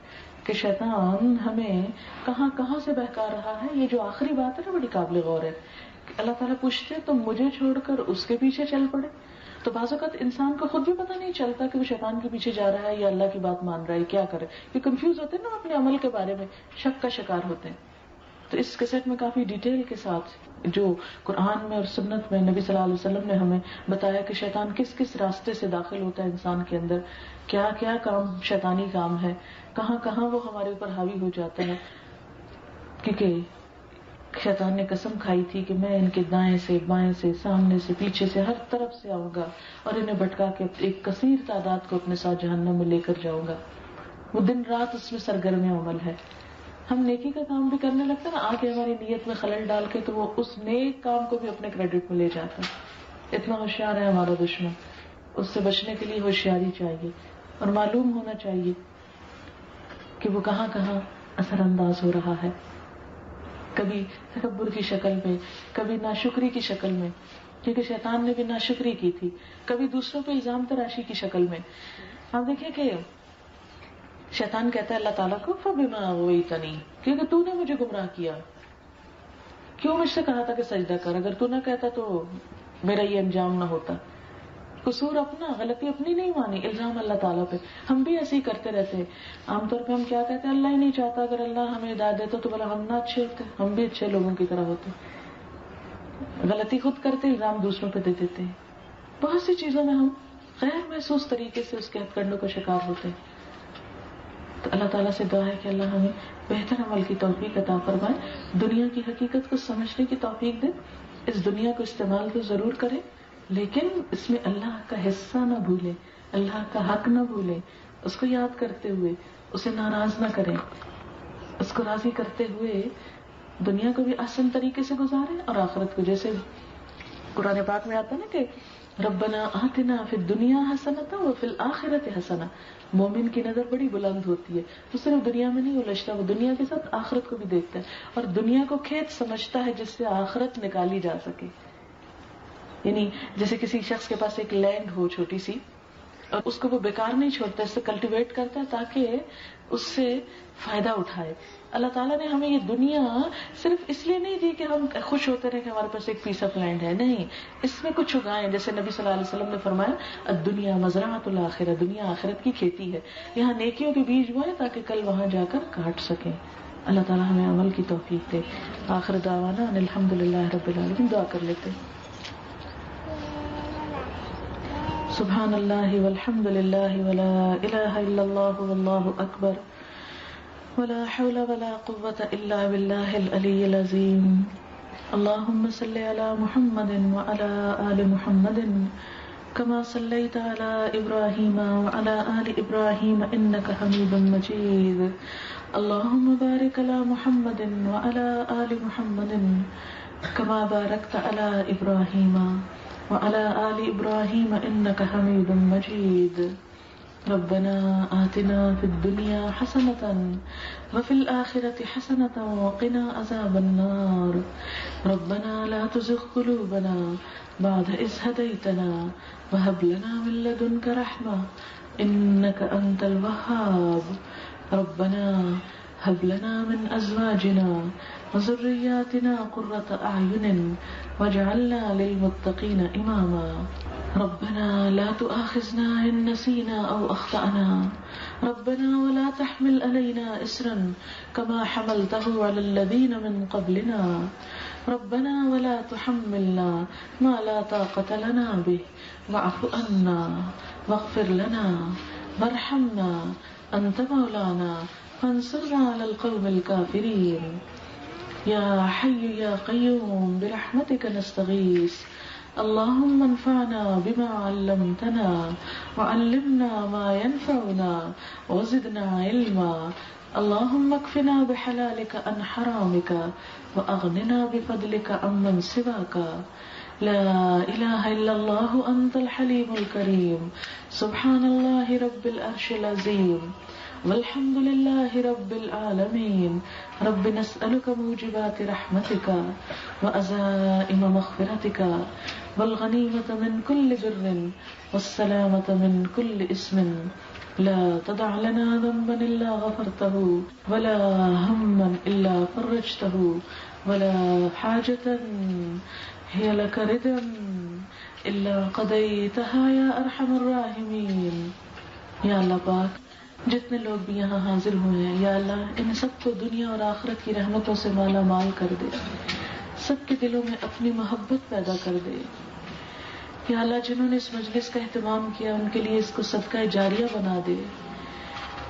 کہ شیطان ہمیں کہاں کہاں سے بہکا رہا ہے، یہ جو آخری بات ہے نا بڑی قابل غور ہے کہ اللہ تعالیٰ پوچھتے تم مجھے چھوڑ کر اس کے پیچھے چل پڑے. تو بعض اوقات انسان کو خود بھی پتہ نہیں چلتا کہ وہ شیطان کے پیچھے جا رہا ہے یا اللہ کی بات مان رہا ہے، کیا کرے. یہ کنفیوز ہوتے ہیں نا اپنے عمل کے بارے میں، شک کا شکار ہوتے ہیں. تو اس کیسٹ میں کافی ڈیٹیل کے ساتھ جو قرآن میں اور سنت میں نبی صلی اللہ علیہ وسلم نے ہمیں بتایا کہ شیطان کس کس راستے سے داخل ہوتا ہے انسان کے اندر، کیا کیا کام شیطانی کام ہے، کہاں کہاں وہ ہمارے اوپر حاوی ہو جاتا ہے. کیونکہ شیطان نے قسم کھائی تھی کہ میں ان کے دائیں سے بائیں سے سامنے سے پیچھے سے ہر طرف سے آؤں گا اور انہیں بھٹکا کے ایک کثیر تعداد کو اپنے ساتھ جہنم میں لے کر جاؤں گا. وہ دن رات اس میں سرگرم عمل ہے. ہم نیکی کا کام بھی کرنے لگتے ہیں نا، آگے ہماری نیت میں خلل ڈال کے تو وہ اس نیک کام کو بھی اپنے کریڈٹ میں لے جاتا ہے. اتنا ہوشیار ہے ہمارا دشمن. اس سے بچنے کے لیے ہوشیاری چاہیے اور معلوم ہونا چاہیے کہ وہ کہاں کہاں اثر انداز ہو رہا ہے. کبھی تکبر کی شکل میں، کبھی ناشکری کی شکل میں، کیونکہ شیطان نے بھی ناشکری کی تھی. کبھی دوسروں پہ الزام تراشی کی شکل میں. آپ دیکھیں کہ شیطان کہتا ہے اللہ تعالیٰ کو فَبِمَا أَغْوَيْتَنِي، کیونکہ تو نے مجھے گمراہ کیا، کیوں مجھ سے کہا تھا کہ سجدہ کر، اگر تو نہ کہتا تو میرا یہ انجام نہ ہوتا. قصور اپنا، غلطی اپنی نہیں مانی، الزام اللہ تعالیٰ پہ. ہم بھی ایسے ہی کرتے رہتے ہیں. عام طور پہ ہم کیا کہتے ہیں، اللہ ہی نہیں چاہتا، اگر اللہ ہمیں ہدایت دیتا تو بلا ہم نہ اچھے ہوتے، ہم بھی اچھے لوگوں کی طرح ہوتے. غلطی خود کرتے، الزام دوسروں پہ دے دیتے ہیں. بہت سی چیزوں میں ہم غیر محسوس طریقے سے اس کے ہتھ کنڈوں کا شکار ہوتے ہیں. تو اللہ تعالیٰ سے دعا ہے کہ اللہ ہمیں بہتر عمل کی توفیق عطا فرمائے، دنیا کی حقیقت کو سمجھنے کی توفیق دے. اس دنیا کو استعمال تو ضرور کرے، لیکن اس میں اللہ کا حصہ نہ بھولے، اللہ کا حق نہ بھولے. اس کو یاد کرتے ہوئے اسے ناراض نہ کریں، اس کو راضی کرتے ہوئے دنیا کو بھی احسن طریقے سے گزاریں اور آخرت کو. جیسے قرآن پاک میں آتا ہے نا کہ ربنا آتنا فی الدنیا حسنۃ وفی الآخرۃ حسنہ. مومن کی نظر بڑی بلند ہوتی ہے، تو صرف دنیا میں نہیں الجھتا، وہ دنیا کے ساتھ آخرت کو بھی دیکھتا ہے اور دنیا کو کھیت سمجھتا ہے جس سے آخرت نکالی جا سکے. یعنی جیسے کسی شخص کے پاس ایک لینڈ ہو چھوٹی سی اور اس کو وہ بیکار نہیں چھوڑتا، اس سے کلٹیویٹ کرتا ہے تاکہ اس سے فائدہ اٹھائے. اللہ تعالیٰ نے ہمیں یہ دنیا صرف اس لیے نہیں دی کہ ہم خوش ہوتے رہے کہ ہمارے پاس ایک پیس آف لینڈ ہے، نہیں، اس میں کچھ اگائیں. جیسے نبی صلی اللہ علیہ وسلم نے فرمایا الدنیا مزرعۃ الآخرہ، دنیا آخرت کی کھیتی ہے، یہاں نیکیوں کے بیج بوئیں تاکہ کل وہاں جا کر کاٹ سکیں. اللہ تعالیٰ ہمیں عمل کی توفیق دے. آخر دعوانا ان الحمدللہ رب العالمین. دعا کر لیتے ہیں. سبحان اللہ والحمد للہ ولا الہ الا اللہ واللہ اکبر ولا حول ولا قوة الا باللہ العلی العظیم. اللہم صل علی محمد وعلى آل محمد كما صلیت علی ابراہیم وعلى آل ابراہیم انک حمید مجید. اللہم بارک علی محمد وعلى آل محمد كما بارکت علی ابراہیم وعلى آل ابراہیم انک حمید مجید. ربنا آتنا في الدنيا حسنة وفي الآخرة حسنة وقنا عذاب النار. ربنا لا تزغ قلوبنا بعد إذ هديتنا وهب لنا من لدنك رحمة إنك أنت الوهاب. ربنا هب لنا من أزواجنا وذرياتنا قرة أعين واجعلنا للمتقين إماما. ربنا لا تؤاخذنا إن نسينا أو أخطأنا. ربنا ولا تحمل علينا إصرا كما حملته على الذين من قبلنا. ربنا ولا تحملنا ما لا طاقة لنا به واعف عنا واغفر لنا وارحمنا أنت مولانا فانصرنا على القوم الكافرين. يا حي يا قيوم برحمتك نستغيث. اللهم انفعنا بما علمتنا وعلمنا ما ينفعنا وزدنا علما. اللهم اكفنا بحلالك عن حرامك واغننا بفضلك عمن سواك. لا الہ الا اللہ انت الحلیم الکریم سبحان اللہ رب العرش العظیم والحمد للہ رب العالمین رب نسألک موجبات رحمتک وعزائم مغفرتک والغنیمة من كل بر والسلامة من كل اسم لا تدع لنا ذنبا إلا غفرته ولا هما إلا فرجته ولا حاجة هي لك ردا إلا قضيتها يا أرحم الراحمين. یا اللہ پاک جتنے لوگ بھی یہاں حاضر ہوئے ہیں یا اللہ ان سب کو دنیا اور آخرت کی رحمتوں سے مالا مال کر دے، سب کے دلوں میں اپنی محبت پیدا کر دے. یا اللہ جنہوں نے اس مجلس کا اہتمام کیا ان کے لیے اس کو صدقہ جاریہ بنا دے.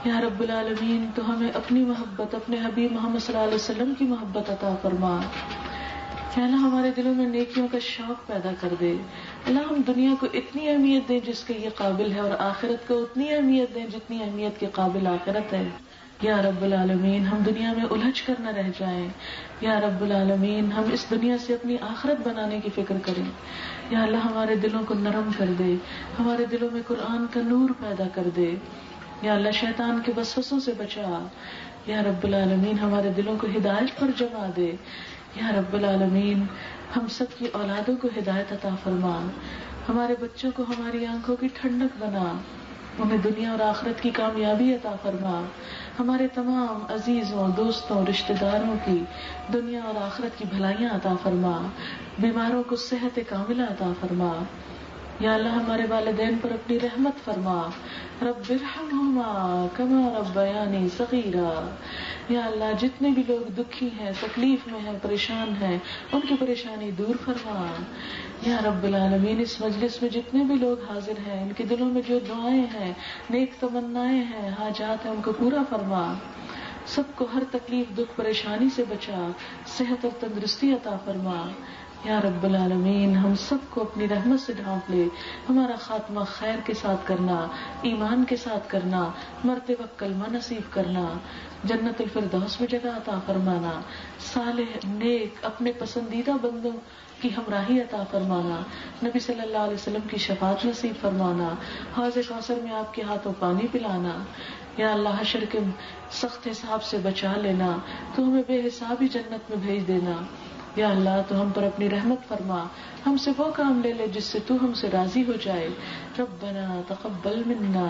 یا رب العالمین تو ہمیں اپنی محبت، اپنے حبیب محمد صلی اللہ علیہ وسلم کی محبت عطا فرما. یا اللہ ہمارے دلوں میں نیکیوں کا شوق پیدا کر دے. اللہ ہم دنیا کو اتنی اہمیت دیں جس کے یہ قابل ہے اور آخرت کو اتنی اہمیت دیں جتنی اہمیت کے قابل آخرت ہے. یا رب العالمین ہم دنیا میں الجھ کر نہ رہ جائیں. یا رب العالمین ہم اس دنیا سے اپنی آخرت بنانے کی فکر کریں. یا اللہ ہمارے دلوں کو نرم کر دے، ہمارے دلوں میں قرآن کا نور پیدا کر دے. یا اللہ شیطان کے وسوسوں سے بچا. یا رب العالمین ہمارے دلوں کو ہدایت پر جما دے. یا رب العالمین ہم سب کی اولادوں کو ہدایت عطا فرما. ہمارے بچوں کو ہماری آنکھوں کی ٹھنڈک بنا، انہیں دنیا اور آخرت کی کامیابی عطا فرما. ہمارے تمام عزیزوں، دوستوں، رشتہ داروں کی دنیا اور آخرت کی بھلائیاں عطا فرما. بیماروں کو صحت کاملہ عطا فرما. یا اللہ ہمارے والدین پر اپنی رحمت فرما. رب ارحمہما کما ربیانی صغیرا. یا اللہ جتنے بھی لوگ دکھی ہیں، تکلیف میں ہیں، پریشان ہیں، ان کی پریشانی دور فرما. یا رب العالمین اس مجلس میں جتنے بھی لوگ حاضر ہیں ان کے دلوں میں جو دعائیں ہیں، نیک تمنائیں ہیں، حاجات ہیں، ان کو پورا فرما. سب کو ہر تکلیف، دکھ، پریشانی سے بچا، صحت اور تندرستی عطا فرما. یا رب العالمین ہم سب کو اپنی رحمت سے ڈھانپ لے. ہمارا خاتمہ خیر کے ساتھ کرنا، ایمان کے ساتھ کرنا، مرتے وقت کلمہ نصیب کرنا، جنت الفردوس میں جگہ عطا فرمانا، صالح نیک اپنے پسندیدہ بندوں کی ہمراہی عطا فرمانا، نبی صلی اللہ علیہ وسلم کی شفاعت نصیب فرمانا، حوض کوثر میں آپ کے ہاتھوں پانی پلانا. یا اللہ حشر کے سخت حساب سے بچا لینا، تو ہمیں بے حساب ہی جنت میں بھیج دینا. یا اللہ تو ہم پر اپنی رحمت فرما، ہم سے وہ کام لے لے جس سے تو ہم سے راضی ہو جائے. ربنا تقبل منا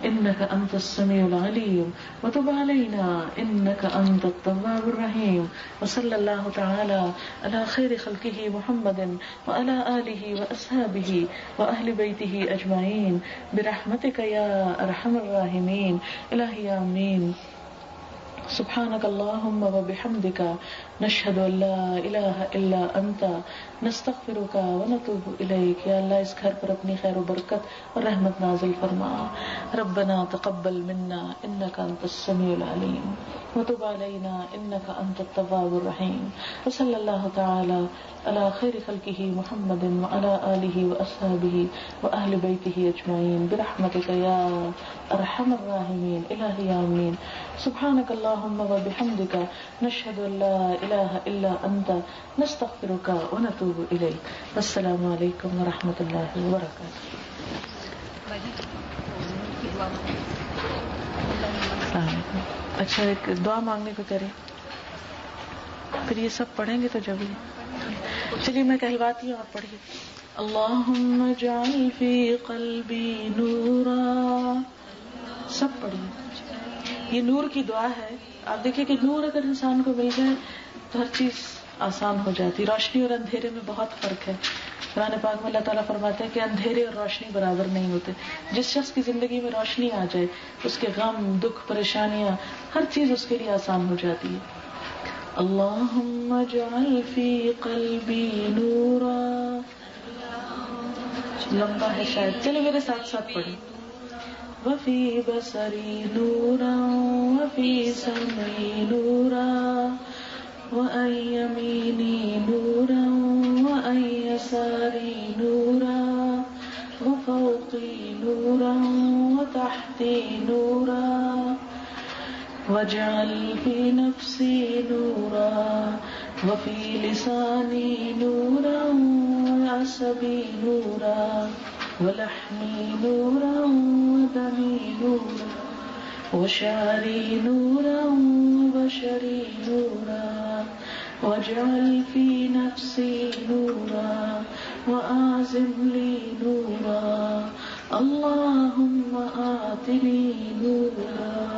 انك انت السميع العليم وتب علينا انك انت التواب الرحيم. وصلى الله تعالى على خير خلقه محمد وعلى آله وأصحابه وأهل بيته أجمعين برحمتك يا أرحم الراحمين. إلهي آمين. سبحانك اللهم وبحمدك نشهد ان لا الہ الا انت نستغفرك ونتوب الیک. یا اللہ اس گھر پر اپنی خیر و برکت اور رحمت نازل فرما. ربنا تقبل منا انك انت السميع العليم وتب علينا انك انت التواب الرحيم. وصلى الله تعالى على خير خلقه محمد وعلى آله وأصحابه وأهل بيته أجمعين برحمتك يا أرحم الراحمين. إلهي آمين. سبحانك اللهم وبحمدك نشهد أن لا إله إلا أنت نستغفرك ونتوب إليك. والسلام عليكم ورحمة الله وبركاته. اچھا ایک دعا مانگنے کو کریں، پھر یہ سب پڑھیں گے تو جب چلیے میں کہلواتی ہوں، آپ پڑھیے. اللہم اجعل فی قلبی نورا. سب پڑھیے. یہ نور کی دعا ہے. آپ دیکھیں کہ نور اگر انسان کو مل جائے تو ہر چیز آسان ہو جاتی. روشنی اور اندھیرے میں بہت فرق ہے. قرآن پاک میں اللہ تعالیٰ فرماتے ہیں کہ اندھیرے اور روشنی برابر نہیں ہوتے. جس شخص کی زندگی میں روشنی آ جائے اس کے غم، دکھ، پریشانیاں، ہر چیز اس کے لیے آسان ہو جاتی ہے. اللہم اجعل فی قلبی نورا. لمبا ہے شاید، چلے میرے ساتھ ساتھ پڑھیں. وفی بصری نورا وفی سمعی نورا وعن یمینی نورا وعن یساری نورا وفوقی نورا وتحتی نورا واجعل فی نفسی نورا وفی لسانی نورا جسدي نورا ولحمي نورا ودمي نورا وشعري نورا وبشري نورا واجعل في نفسي نورا وأعزم لي نورا اللهم آتني نورا